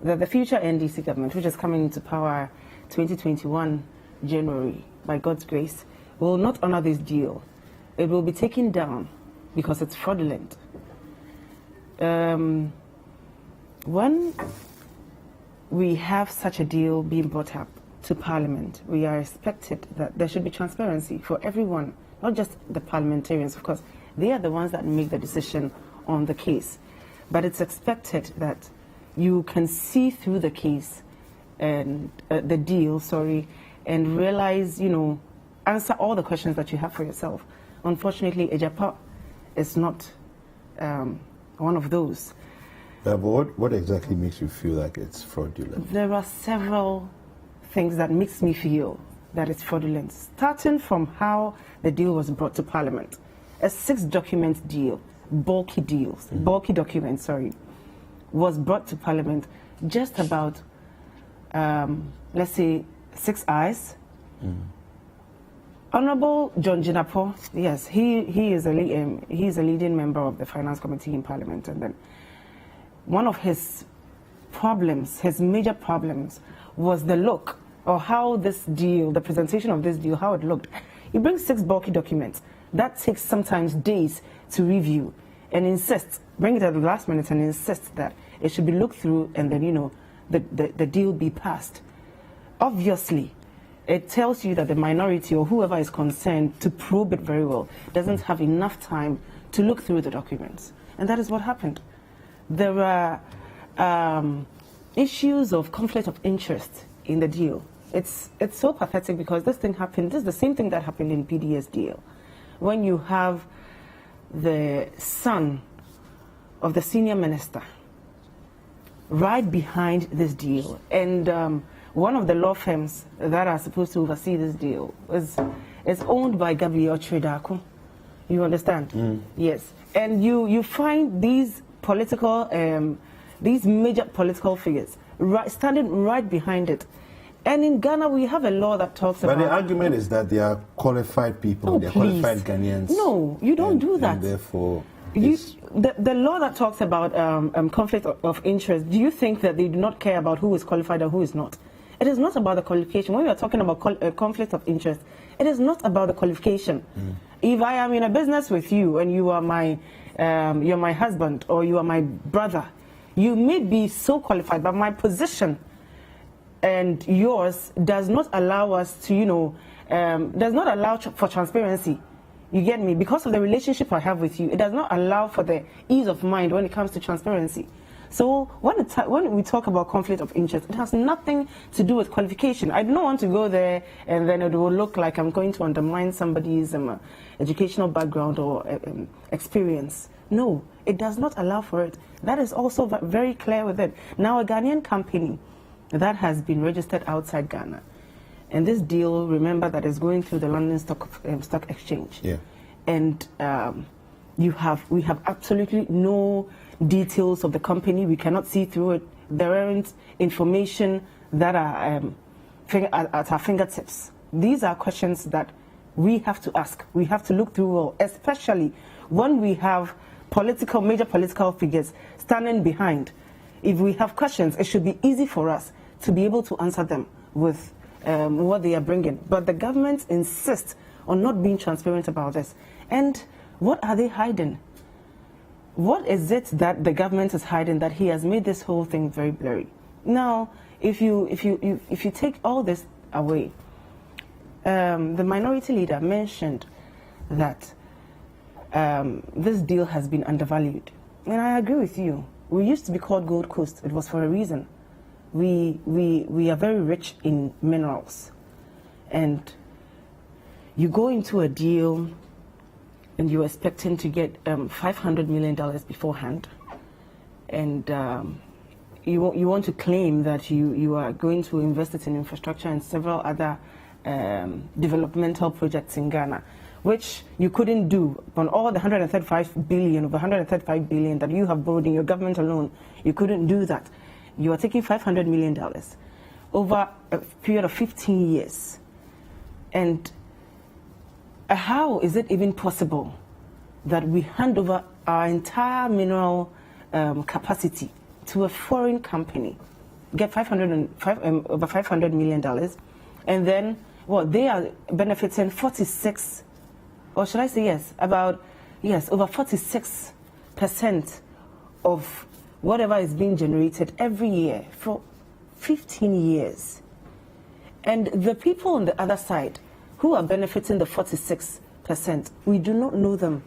that the future NDC government, which is coming into power 2021 January, by God's grace, will not honor this deal. It will be taken down because it's fraudulent. When we have such a deal being brought up to Parliament, we are expected that there should be transparency for everyone, not just the parliamentarians, of course. They are the ones that make the decision on the case. But it's expected that you can see through the case and the deal, and realize, answer all the questions that you have for yourself. Unfortunately, Agyapa is not one of those. But what exactly makes you feel like it's fraudulent? There are several things that makes me feel that it's fraudulent, starting from how the deal was brought to Parliament. A 6-document deal, bulky documents, was brought to Parliament just about, let's say, 6 hours. Honorable John Jinapo, yes, he is a leading member of the Finance Committee in Parliament, and then one of his problems, his major problems, was the look or how this deal, the presentation of this deal, how it looked. He brings 6 bulky documents. That takes sometimes days to review and bring it at the last minute and insist that it should be looked through and then, the deal be passed. Obviously, it tells you that the minority or whoever is concerned to probe it very well doesn't have enough time to look through the documents. And that is what happened. There are issues of conflict of interest in the deal. It's so pathetic because this thing happened. This is the same thing that happened in PDS deal. When you have the son of the senior minister right behind this deal, and one of the law firms that are supposed to oversee this deal is owned by Gabriel Tredako. You understand? Yes. And you find these these major political figures standing right behind it. And in Ghana, we have a law that talks about... But the argument is that they are qualified people, they are qualified Ghanaians. No, you don't do that. And therefore... The law that talks about conflict of interest, do you think that they do not care about who is qualified and who is not? It is not about the qualification. When we are talking about conflict of interest, it is not about the qualification. If I am in a business with you and you are you're my husband or you are my brother, you may be so qualified, but my position and yours does not allow us to, does not allow for transparency. You get me? Because of the relationship I have with you, it does not allow for the ease of mind when it comes to transparency. So when we talk about conflict of interest, it has nothing to do with qualification. I don't want to go there and then it will look like I'm going to undermine somebody's educational background or experience. No, it does not allow for it. That is also very clear with it. Now, a Ghanaian company that has been registered outside Ghana, and this deal, remember, that is going through the London Stock Exchange. Yeah. And we have absolutely no details of the company. We cannot see through it. There aren't information that are at our fingertips. These are questions that we have to ask. We have to look through, especially when we have major political figures standing behind. If we have questions, it should be easy for us to be able to answer them with what they are bringing. But the government insists on not being transparent about this. And what are they hiding? What is it that the government is hiding that he has made this whole thing very blurry? Now, if you take all this away, the minority leader mentioned that this deal has been undervalued. And I agree with you. We used to be called Gold Coast. It was for a reason. We are very rich in minerals. And you go into a deal and you're expecting to get $500 million beforehand. And you want to claim that you are going to invest it in infrastructure and several other developmental projects in Ghana, which you couldn't do on all the 135 billion that you have borrowed in your government alone. You couldn't do that. You are taking $500 million over a period of 15 years. And how is it even possible that we hand over our entire mineral capacity to a foreign company, get over $500 million, and then they are benefiting 46, or should I say over 46% of whatever is being generated every year for 15 years. And the people on the other side who are benefiting the 46%, we do not know them.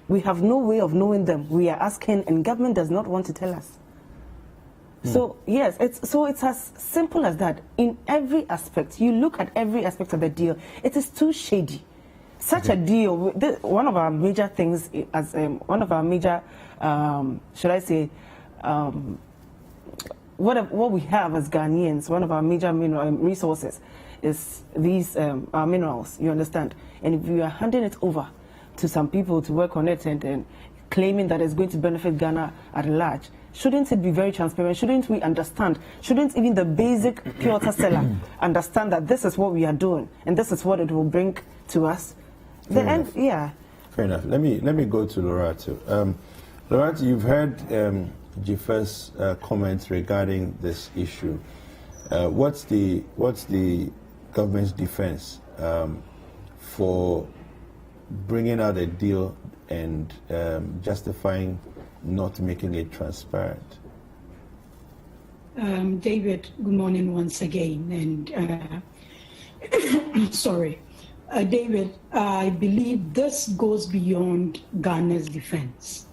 We have no way of knowing them. We are asking, and government does not want to tell us. So yes, it's as simple as that. In every aspect, you look at every aspect of the deal, it is too shady. Such a deal, one of our major things, as one of our major, should I say, what we have as Ghanaians, one of our major mineral resources is these our minerals, you understand? And if we are handing it over to some people to work on it and claiming that it's going to benefit Ghana at large, shouldn't it be very transparent? Shouldn't we understand? Shouldn't even the basic pure water seller understand that this is what we are doing and this is what it will bring to us? Fair enough. Let me go to Lorato. Lorato, you've heard Jifa's comments regarding this issue. What's the government's defense for bringing out a deal and justifying not making it transparent? David, good morning once again. And sorry. David, I believe this goes beyond Ghana's defense.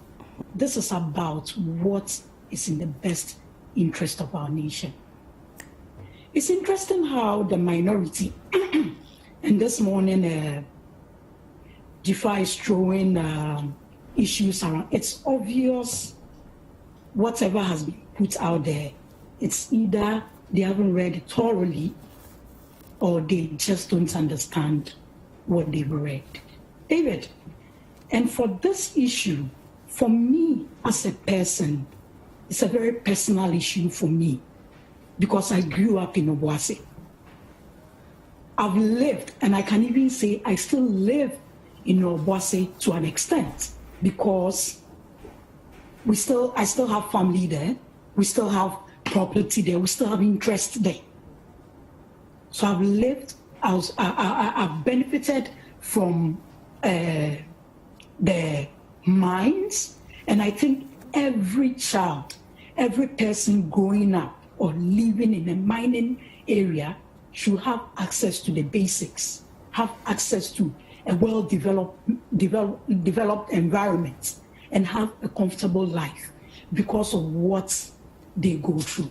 This is about what is in the best interest of our nation. It's interesting how the minority, and this morning, Jifa is throwing issues around. It's obvious whatever has been put out there, it's either they haven't read it thoroughly or they just don't understand what they've read. David, and for this issue, for me as a person, it's a very personal issue for me because I grew up in Obuasi. I've lived, and I can even say I still live in Obuasi to an extent because I still have family there, we still have property there, we still have interest there. So I've lived, I've benefited from the mines, and I think every child, every person growing up or living in a mining area should have access to the basics, have access to a well-developed environment, and have a comfortable life. because of what they go through.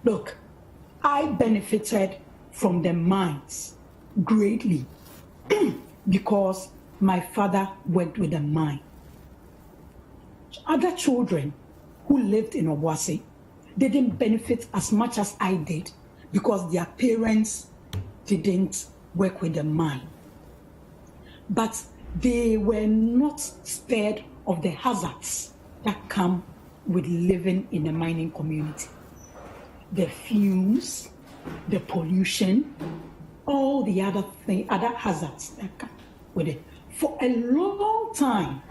Look, I benefited from the mines greatly because my father worked with the mine. Other children who lived in Obuasi, they didn't benefit as much as I did because their parents didn't work with the mine. But they were not spared of the hazards that come with living in a mining community. The fumes, the pollution, all the other hazards that come with it. For a long time,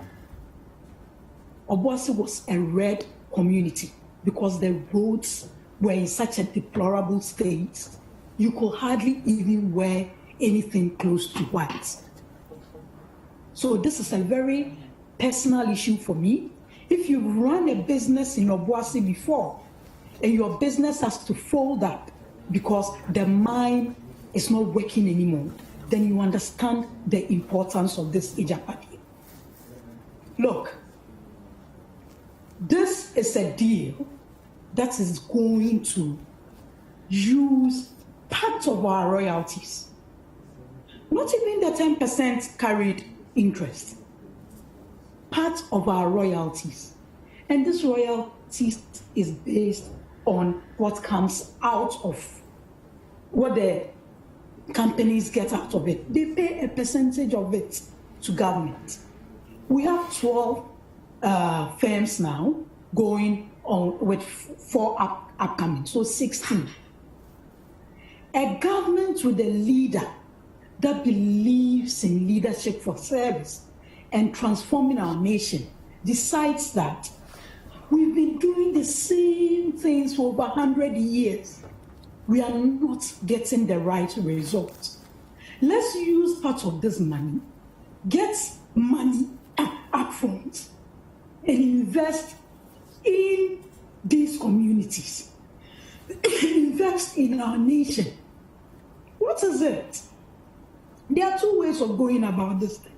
Obuasi was a red community because the roads were in such a deplorable state, you could hardly even wear anything close to white. So this is a very personal issue for me. If you've run a business in Obuasi before, and your business has to fold up because the mine is not working anymore, then you understand the importance of this Agyapa deal. Look, this is a deal that is going to use part of our royalties. Not even the 10% carried interest. Part of our royalties. And this royalties is based on what comes out of what the companies get out of it. They pay a percentage of it to government. We have 12 firms now going on with 4 upcoming, so 16. A government with a leader that believes in leadership for service and transforming our nation decides that we've been doing the same things for over 100 years. We are not getting the right results. Let's use part of this money, get money up front, and invest in these communities. Invest in our nation. What is it? There are 2 ways of going about this thing.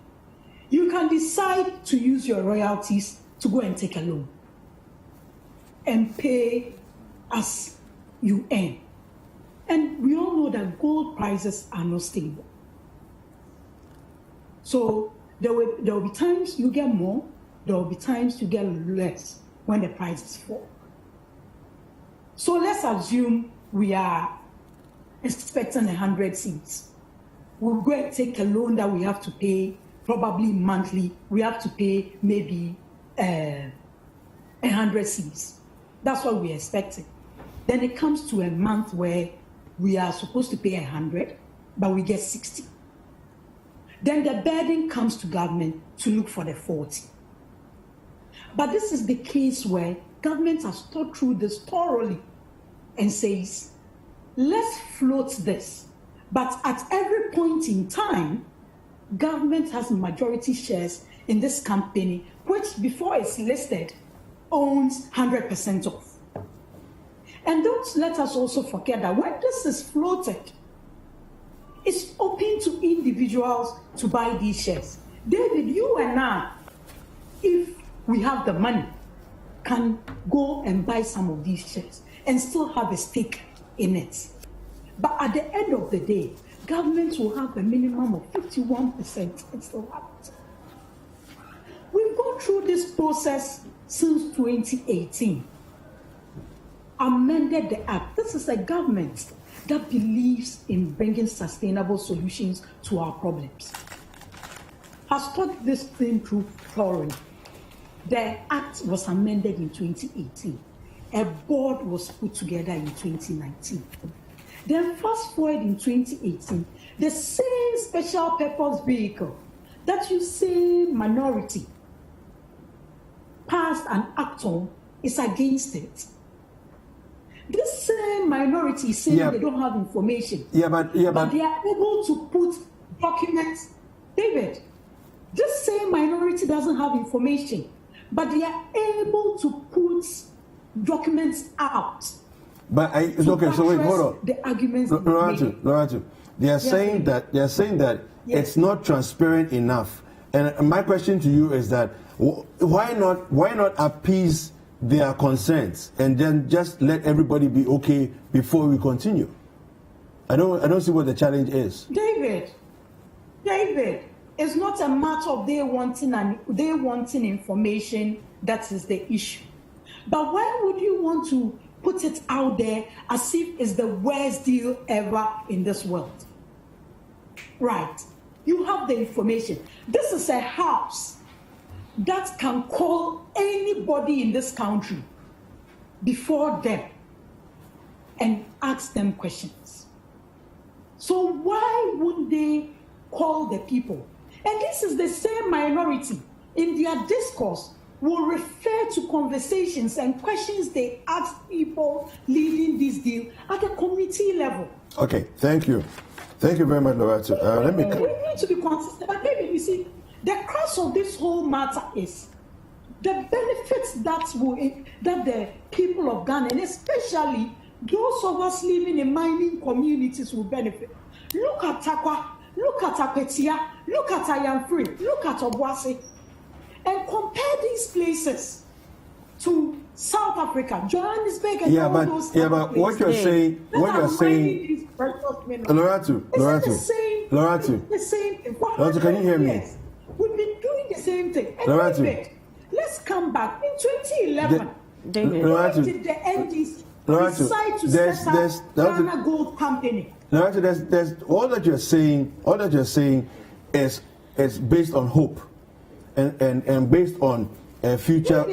You can decide to use your royalties to go and take a loan and pay as you earn. And we all know that gold prices are not stable. So there will be times you get more, there will be times you get less when the prices fall. So let's assume we are expecting 100 seeds. We'll go and take a loan that we have to pay probably monthly. We have to pay maybe 100 seeds. That's what we're expecting. Then it comes to a month where we are supposed to pay 100, but we get 60. Then the burden comes to government to look for the 40. But this is the case where government has thought through this thoroughly and says, let's float this. But at every point in time, government has majority shares in this company, which before it's listed, owns 100% of. And don't let us also forget that when this is floated, it's open to individuals to buy these shares. David, you and I, if we have the money, can go and buy some of these shares and still have a stake in it. But at the end of the day, government will have a minimum of 51% and still have it. We've gone through this process since 2018. Amended the act. This is a government that believes in bringing sustainable solutions to our problems. Has thought this thing through thoroughly. The act was amended in 2018. A board was put together in 2019. Then fast forward in 2018, the same special purpose vehicle that you say minority passed an act on is against it. This same minority is saying they don't have information. But they are able to put documents. David, this same minority doesn't have information, but they are able to put documents out. But okay, so wait, hold on. The arguments Loratu, they are saying that it's not transparent enough And my question to you is that why not appease their concerns and then just let everybody be okay before we continue? I don't see what the challenge is. David, it's not a matter of they wanting information that is the issue. But why would you want to put it out there as if it's the worst deal ever in this world? Right. You have the information. This is a house that can call anybody in this country before them and ask them questions. So why wouldn't they call the people? And this is the same minority in their discourse will refer to conversations and questions they ask people leading this deal at the committee level. Okay, thank you. Thank you very much, Loretta. We need to be consistent. But maybe you see, the crux of this whole matter is the benefits that the people of Ghana, and especially those of us living in mining communities, will benefit. Look at Takwa, look at Apetia, look at Ayamfree, look at Obuasi, and compare these places to South Africa, Johannesburg, and all those but what you're saying, Loretta, the same thing. Loretta, can you hear me? We've been doing the same thing. And David, let's come back. In 2011, why did the NDC decide to set up Ghana Gold Company? Loretta, there's all that you're saying is based on hope and based on future,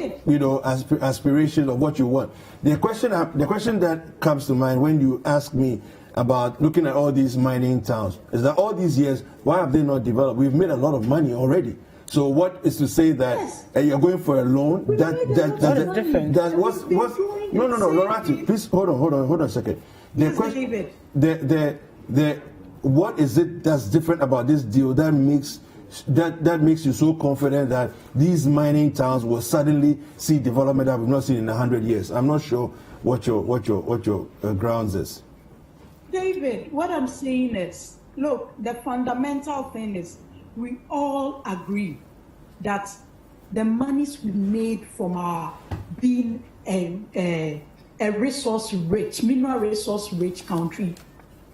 aspirations of what you want. The question that comes to mind when you ask me about looking at all these mining towns is that all these years, why have they not developed? We've made a lot of money already. So what is to say that you're going for a loan? No, Loretta, please hold on a second. The question, what is it that's different about this deal that makes you so confident that these mining towns will suddenly see development that we've not seen in 100 years? I'm not sure what your grounds is. David, what I'm saying is, look, the fundamental thing is we all agree that the monies we made from our being a resource-rich, mineral resource-rich country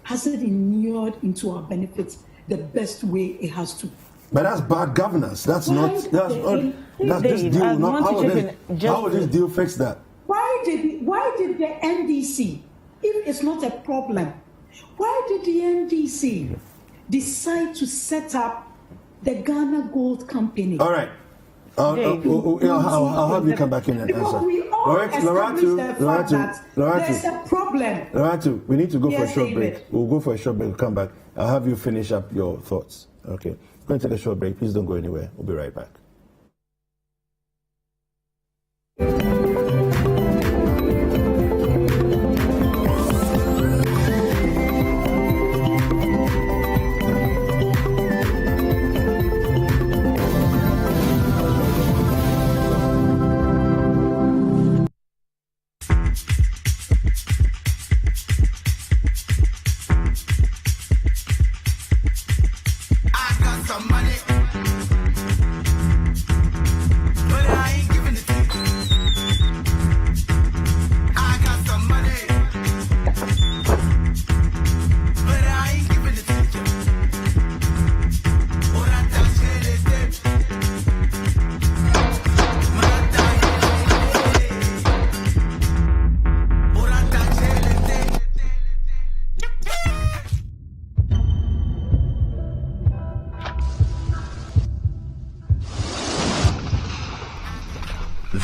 hasn't inured into our benefits the best way it has to. But that's bad governance. That's this deal. How will this deal fix that? Why did the NDC, if it's not a problem, why did the NDC decide to set up the Ghana Gold Company? All right. I'll have you come back in and answer. We all established the fact that there's a problem. Loretta, we need to go for a short break. We'll go for a short break. We'll come back. I'll have you finish up your thoughts. Okay. We're going to take a short break. Please don't go anywhere. We'll be right back.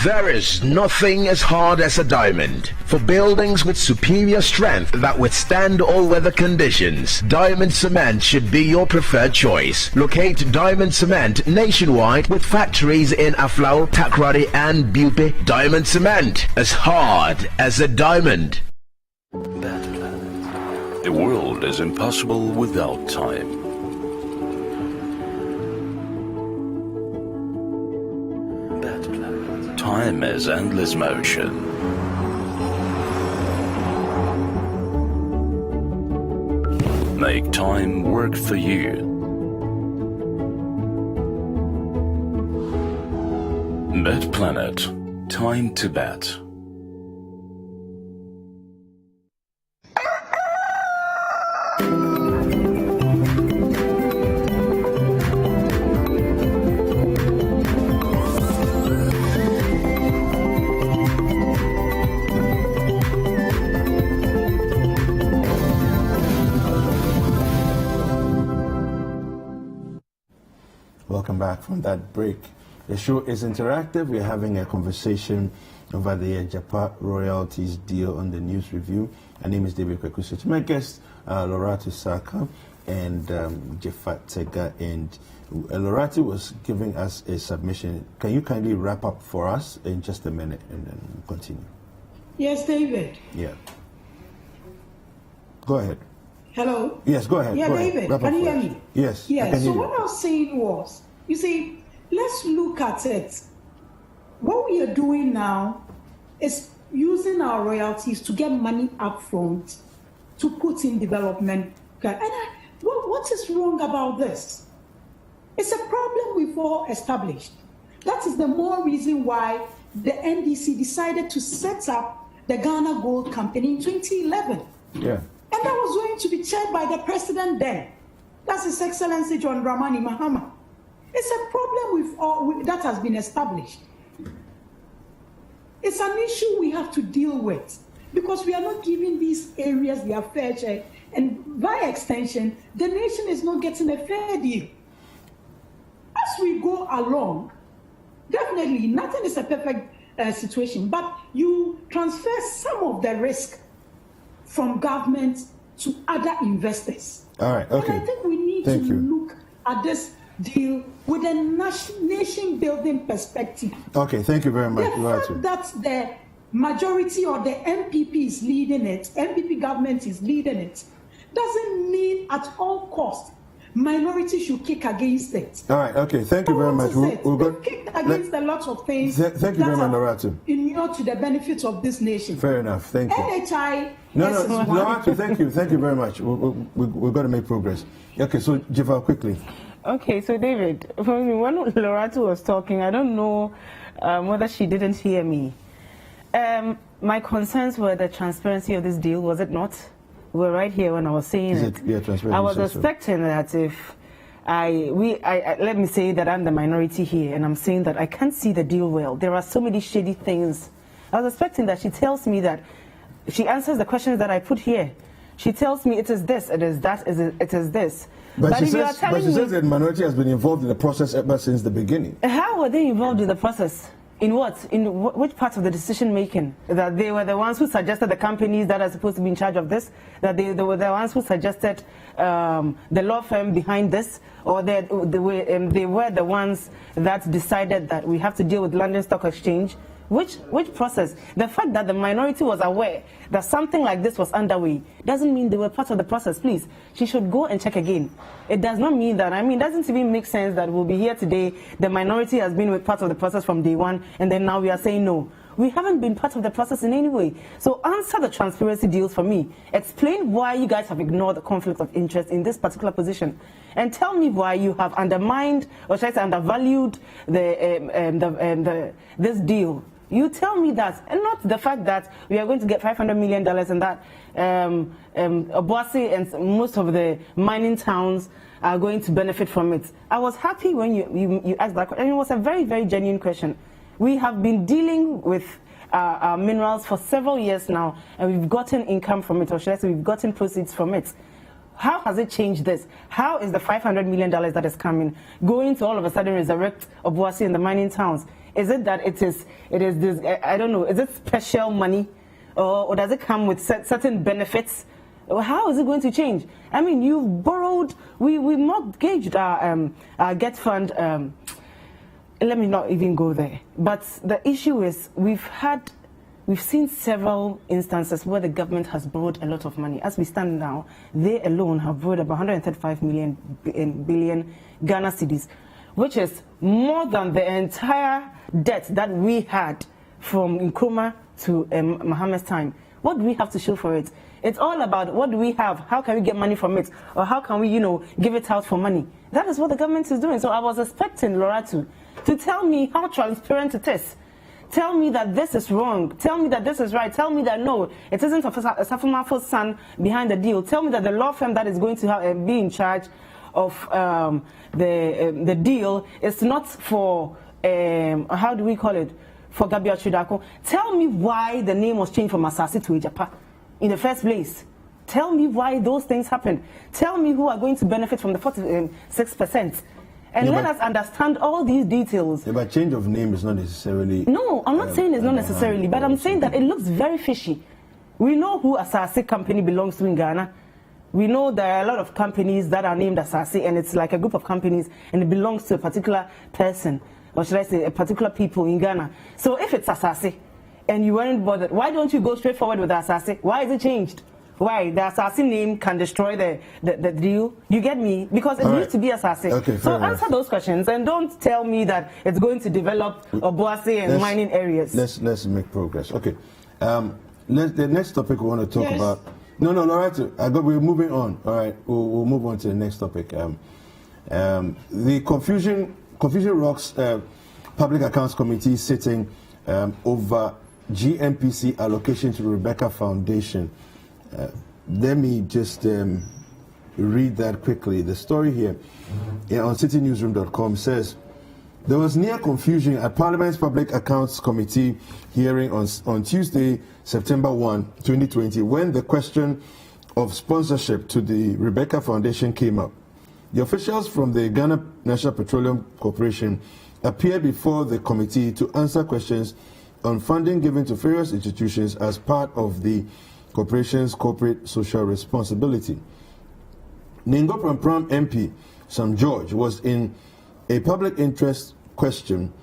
There is nothing as hard as a diamond. For buildings with superior strength that withstand all weather conditions, Diamond Cement should be your preferred choice. Locate Diamond Cement nationwide with factories in Aflao, Takrady and Bupe. Diamond Cement, as hard as a diamond. The world is impossible without time. Time is endless motion. Make time work for you. Bet Planet. Time to bet. Welcome back from that break. The show is interactive. We're having a conversation over the Agyapa royalties deal on the news review. My name is David Kwekusic. My guests are Loratu Saka and Jeffat Tega. And Loratu was giving us a submission. Can you kindly wrap up for us in just a minute and then continue? Yes, David. Yeah. Go ahead. Hello? Yes, go ahead. Yeah, go David, ahead. can you hear me? Yes. Yeah, so what I was saying was, you see, let's look at it. What we are doing now is using our royalties to get money up front to put in development. And what is wrong about this? It's a problem we've all established. That is the more reason why the NDC decided to set up the Ghana Gold Company in 2011. Yeah. And that was going to be chaired by the president then. That's His Excellency John Dramani Mahama. It's a problem that has been established. It's an issue we have to deal with because we are not giving these areas their fair share. And by extension, the nation is not getting a fair deal. As we go along, definitely nothing is a perfect situation, but you transfer some of the risk from government to other investors. All right, okay. And I think we need to look at this deal with a nation-building perspective. Okay, thank you very much. The fact that the majority or the MPP is leading it, MPP government is leading it, doesn't mean at all costs minority should kick against it. All right, okay, thank you very much. We've kicked against a lot of things. Thank you very much, Loratu. To the benefit of this nation. Fair enough, thank you. NHI. No, Loratu, thank you very much. We've got to make progress. Okay, so Jiva, quickly. Okay, so David, when Loratu was talking, I don't know whether she didn't hear me. My concerns were the transparency of this deal, was it not? We were right here when I was saying it. Yeah, transparent. I was expecting that if let me say that I'm the minority here, and I'm saying that I can't see the deal well. There are so many shady things. I was expecting that she tells me that she answers the questions that I put here. She tells me it is this, it is that, it is this. But she says that the minority has been involved in the process ever since the beginning. How were they involved in the process? In what? In which part of the decision making? That they were the ones who suggested the companies that are supposed to be in charge of this? That they were the ones who suggested the law firm behind this? Or they were the ones that decided that we have to deal with London Stock Exchange? Which process? The fact that the minority was aware that something like this was underway doesn't mean they were part of the process. Please, she should go and check again. It does not mean that. I mean, it doesn't even make sense that we'll be here today. The minority has been part of the process from day one, and then now we are saying no. We haven't been part of the process in any way. So answer the transparency deals for me. Explain why you guys have ignored the conflict of interest in this particular position. And tell me why you have undermined, or should I say undervalued, this deal. You tell me that, and not the fact that we are going to get $500 million and that Obuasi and most of the mining towns are going to benefit from it. I was happy when you asked that question, and it was a very, very genuine question. We have been dealing with our minerals for several years now, and we've gotten income from it, or should I say we've gotten proceeds from it. How has it changed this? How is the $500 million that is coming going to all of a sudden resurrect Obuasi and the mining towns? Is it that it is this, I don't know, is it special money? Or does it come with certain benefits? How is it going to change? I mean, you've borrowed, we mortgaged our Get Fund, let me not even go there. But the issue is we've seen several instances where the government has borrowed a lot of money. As we stand now, they alone have borrowed about 135 billion Ghana cedis, which is more than the entire debt that we had from Nkrumah to Mohammed's time. What do we have to show for it? It's all about what do we have, how can we get money from it, or how can we, give it out for money. That is what the government is doing. So I was expecting Loratu to tell me how transparent it is. Tell me that this is wrong. Tell me that this is right. Tell me that no, it isn't Asafo Mafo's son behind the deal. Tell me that the law firm that is going to be in charge of the deal is not for, how do we call it, for Gabia Chidako. Tell me why the name was changed from Asase to Agyapa in the first place. Tell me why those things happened. Tell me who are going to benefit from the 46%. And let us understand all these details. Yeah, but change of name is not necessarily... No, I'm not saying it's not necessarily, but I'm saying that it looks very fishy. We know who Asase company belongs to in Ghana. We know there are a lot of companies that are named Asase, and it's like a group of companies, and it belongs to a particular person, or should I say a particular people in Ghana. So if it's Asase, and you weren't bothered, why don't you go straight forward with Asase? Why is it changed? Why? The Asase name can destroy the deal. You get me? Because it needs to be Asase. Okay, so answer those questions and don't tell me that it's going to develop Obuasi and mining areas. Let's make progress. Okay. The next topic we want to talk about. No, Loretta, we're moving on. All right, we'll move on to the next topic. The confusion rocks Public Accounts Committee sitting over GNPC allocation to Rebecca Foundation. Let me just read that quickly. The story here on citynewsroom.com says, there was near confusion at Parliament's Public Accounts Committee hearing on Tuesday, September 1, 2020, when the question of sponsorship to the Rebecca Foundation came up. The officials from the Ghana National Petroleum Corporation appeared before the committee to answer questions on funding given to various institutions as part of the corporation's corporate social responsibility. Ningo Prampram MP Sam George was in a public interest question.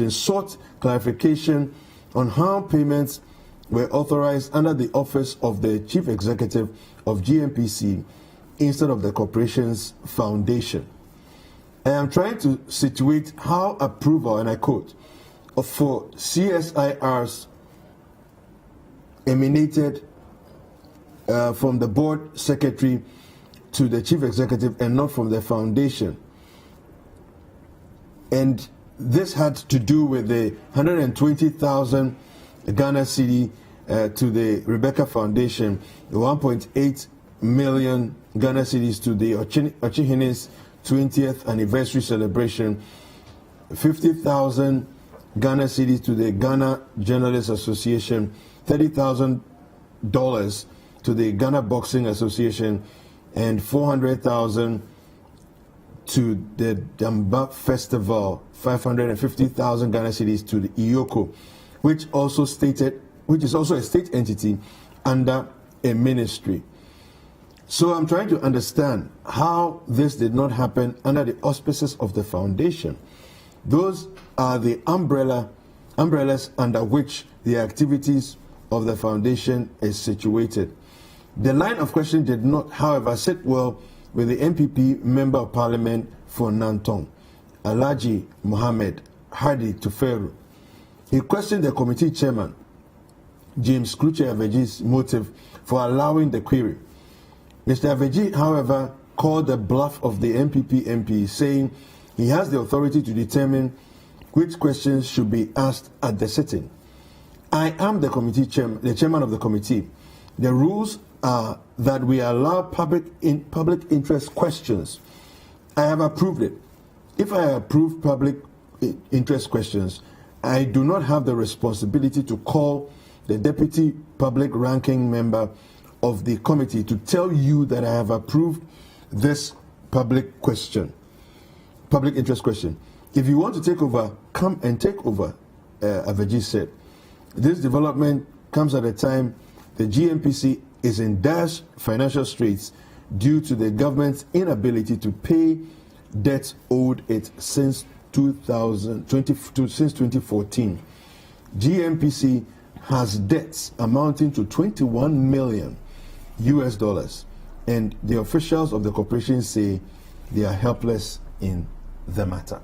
Sought clarification on how payments were authorized under the office of the chief executive of GNPC instead of the corporation's foundation. I am trying to situate how approval, and I quote, for CSIR's emanated from the board secretary to the chief executive and not from the foundation. And this had to do with the 120,000 Ghana Citi to the Rebecca Foundation, the 1.8 million Ghana Cities to the Ochihine's 20th anniversary celebration, 50,000 Ghana Cities to the Ghana Journalists Association, $30,000 to the Ghana Boxing Association, and 400,000 to the Damba Festival, 550,000 Ghana Cities to the IOCO, which is also a state entity under a ministry. So I'm trying to understand how this did not happen under the auspices of the foundation. Those are the umbrellas under which the activities of the foundation is situated. The line of question did not, however, sit well with the MPP Member of Parliament for Nantong, Alhaji Mohammed Hadi Tuferu. He questioned the committee chairman, James Kluche Aveji's motive for allowing the query. Mr. Aveji, however, called the bluff of the MPP MP, saying he has the authority to determine which questions should be asked at the sitting. I am the committee chairman, the chairman of the committee. The rules are that we allow public interest questions. I have approved it. If I approve public interest questions, I do not have the responsibility to call the deputy public ranking member of the committee to tell you that I have approved this public interest question. If you want to take over, come and take over, Aveji said. This development comes at a time the GNPC is in dire financial straits due to the government's inability to pay debts owed it since 2014. GNPC has debts amounting to $21 million, and the officials of the corporation say they are helpless in the matter.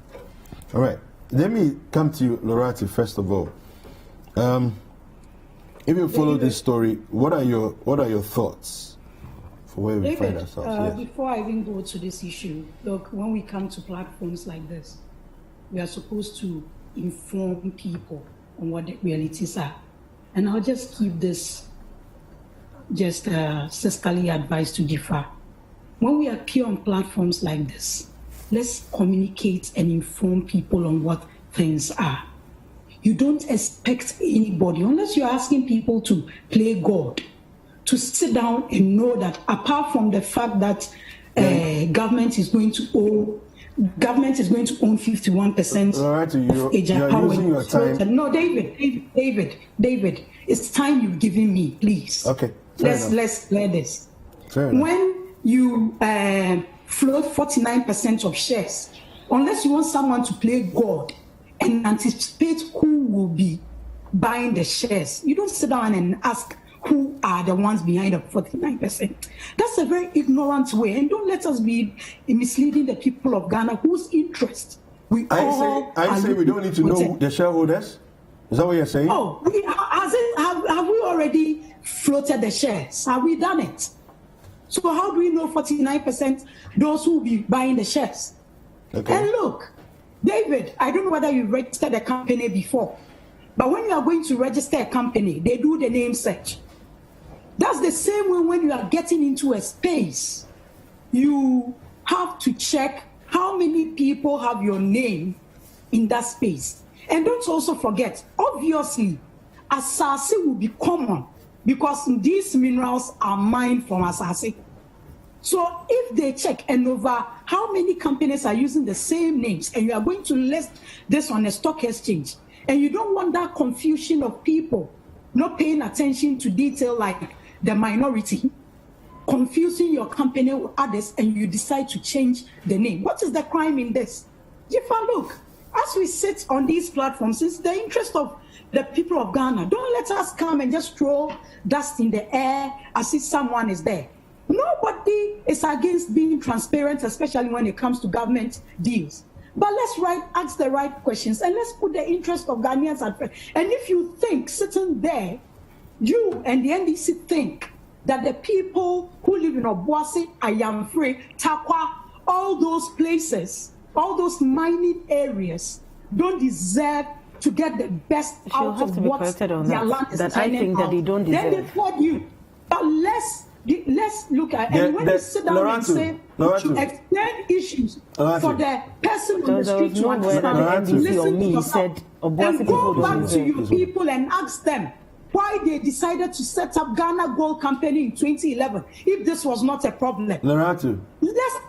All right, let me come to you, Loretta, first of all. If you follow this story, what are your thoughts for where we find ourselves? Before I even go to this issue, look, when we come to platforms like this, we are supposed to inform people on what the realities are. And I'll just keep this just fiscally advised to differ. When we appear on platforms like this, let's communicate and inform people on what things are. You don't expect anybody, unless you're asking people to play God, to sit down and know that apart from the fact that government is going to own 51% of Agyapa. Using your time. No, David, it's time you've given me, please. Okay. Let's clear this. When you float 49% of shares, unless you want someone to play God and anticipate who will be buying the shares, you don't sit down and ask who are the ones behind the 49%. That's a very ignorant way, and don't let us be misleading the people of Ghana whose interest I say we don't need to know the shareholders. Is that what you're saying? Oh, have we already floated the shares? Have we done it? So how do we know 49% those who will be buying the shares? Okay. And look, David, I don't know whether you registered a company before, but when you are going to register a company, they do the name search. That's the same way when you are getting into a space. You have to check how many people have your name in that space. And don't also forget, obviously, Asase will be common because these minerals are mined from Asase. So if they check and over how many companies are using the same names, and you are going to list this on a stock exchange, and you don't want that confusion of people not paying attention to detail like the minority, confusing your company with others, and you decide to change the name. What is the crime in this? If I look, as we sit on these platforms, it's the interest of the people of Ghana. Don't let us come and just throw dust in the air as if someone is there. Nobody is against being transparent, especially when it comes to government deals. But let's ask the right questions, and let's put the interest of Ghanaians at first. And if you think, sitting there, you and the NDC think that the people who live in Obuasi, Ayamfre, Takwa, all those places, all those mining areas, don't deserve to get the best out of what their land is. That I think that they don't deserve. Then they told you. But let's look at it. And when you sit down and say to explain issues for the person on the street to understand, listen to yourself, and go back to your people and ask them why they decided to set up Ghana Gold Company in 2011 if this was not a problem. Let's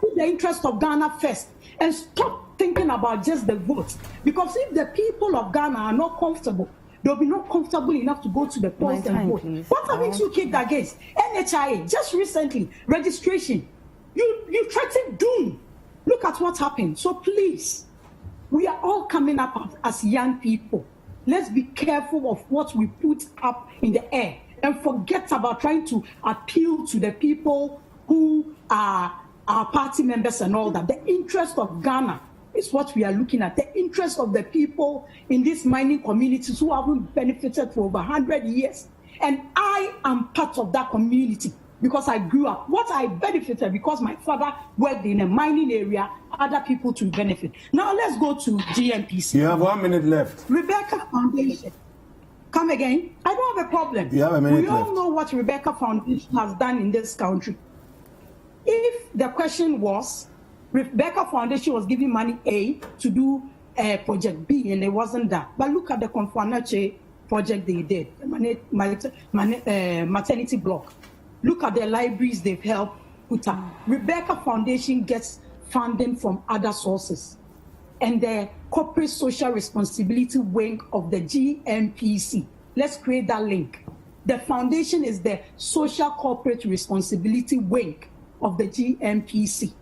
put the interest of Ghana first and stop thinking about just the votes. Because if the people of Ghana are not comfortable, they'll be not comfortable enough to go to the polls and vote. What have you kicked against? NHIA, just recently, registration. You threatened doom. Look at what happened. So please, we are all coming up as young people. Let's be careful of what we put up in the air and forget about trying to appeal to the people who are our party members and all that. The interest of Ghana is what we are looking at. The interest of the people in these mining communities who haven't benefited for over 100 years. And I am part of that community because I grew up. What I benefited because my father worked in a mining area, other people to benefit. Now let's go to GNPC. You have 1 minute left. Rebecca Foundation. Come again. I don't have a problem. You have a minute left. We all know what Rebecca Foundation has done in this country. If the question was, Rebecca Foundation was giving money A to do project B, and it wasn't that. But look at the Konfuanache project they did, maternity block. Look at the libraries they've helped put up. Rebecca Foundation gets funding from other sources. And the corporate social responsibility wing of the GNPC. Let's create that link. The foundation is the social corporate responsibility wing of the GNPC.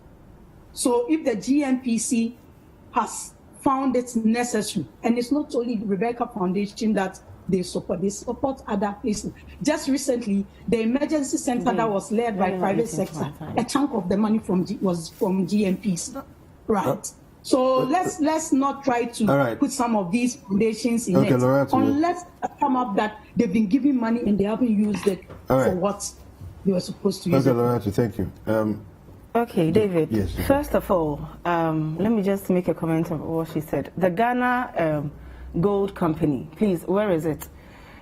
So if the GNPC has found it necessary, and it's not only the Rebecca Foundation that they support other places. Just recently, the emergency center that was led by private sector, a chunk of the money was from GNPC, right? So let's not try to put some of these foundations in it, unless come up that they've been giving money and they haven't used it for what they were supposed to use. Okay, Loretta, thank you. Okay, David. Yes. First of all, let me just make a comment on what she said. The Ghana Gold Company, please, where is it?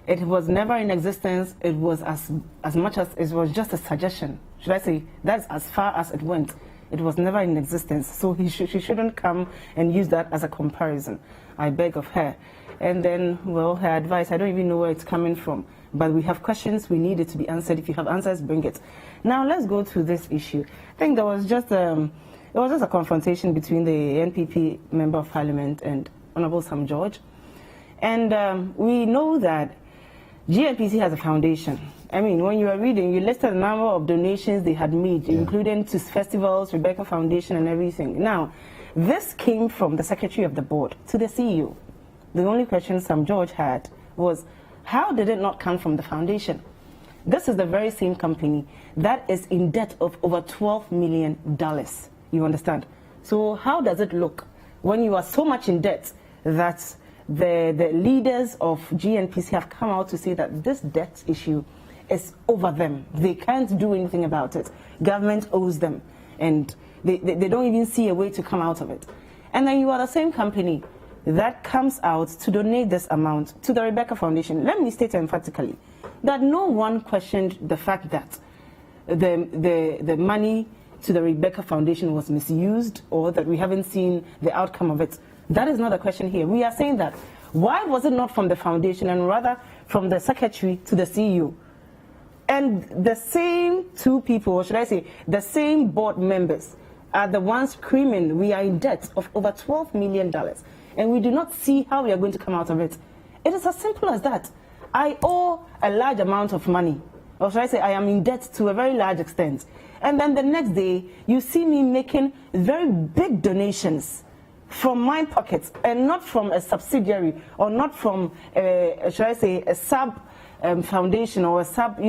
It was never in existence. It was as much as it was just a suggestion. Should I say that's as far as it went? It was never in existence. So she shouldn't come and use that as a comparison. I beg of her. And then, well, her advice, I don't even know where it's coming from. But we have questions, we need it to be answered. If you have answers, bring it. Now let's go to this issue. I think there was just a confrontation between the NPP Member of Parliament and Honorable Sam George. And we know that GNPC has a foundation. I mean, when you are reading, you listed a number of donations they had made, including to festivals, Rebecca Foundation and everything. Now, this came from the Secretary of the Board to the CEO. The only question Sam George had was, how did it not come from the foundation? This is the very same company that is in debt of over $12 million. You understand? So how does it look when you are so much in debt that the leaders of GNPC have come out to say that this debt issue is over them? They can't do anything about it. Government owes them, and they don't even see a way to come out of it. And then you are the same company that comes out to donate this amount to the Rebecca Foundation. Let me state emphatically that no one questioned the fact that the money to the Rebecca Foundation was misused, or that we haven't seen the outcome of it. That is not a question here. We are saying that why was it not from the foundation, and rather from the secretary to the CEO? And the same two people, or should I say, the same board members are the ones screaming we are in debt of over $12 million, and we do not see how we are going to come out of it. It is as simple as that. I owe a large amount of money, or should I say I am in debt to a very large extent. And then the next day, you see me making very big donations from my pockets, and not from a subsidiary, or not from, should I say, a sub foundation or a sub,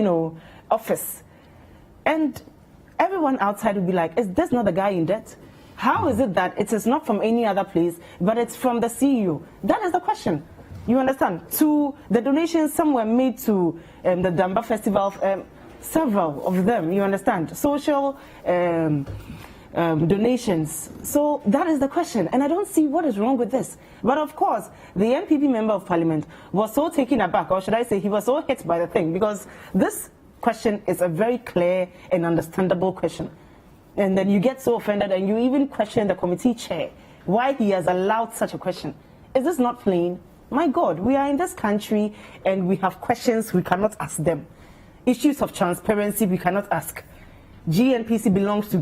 office. And everyone outside will be like, is this not the guy in debt? How is it that it is not from any other place, but it's from the CEO? That is the question. You understand? To the donations, some were made to the Damba Festival, several of them, you understand? Social donations. So that is the question, and I don't see what is wrong with this. But of course, the NPP Member of Parliament was so taken aback, or should I say he was so hit by the thing, because this question is a very clear and understandable question. And then you get so offended, and you even question the committee chair why he has allowed such a question. Is this not plain? My God, we are in this country and we have questions we cannot ask them. Issues of transparency we cannot ask. GNPC belongs to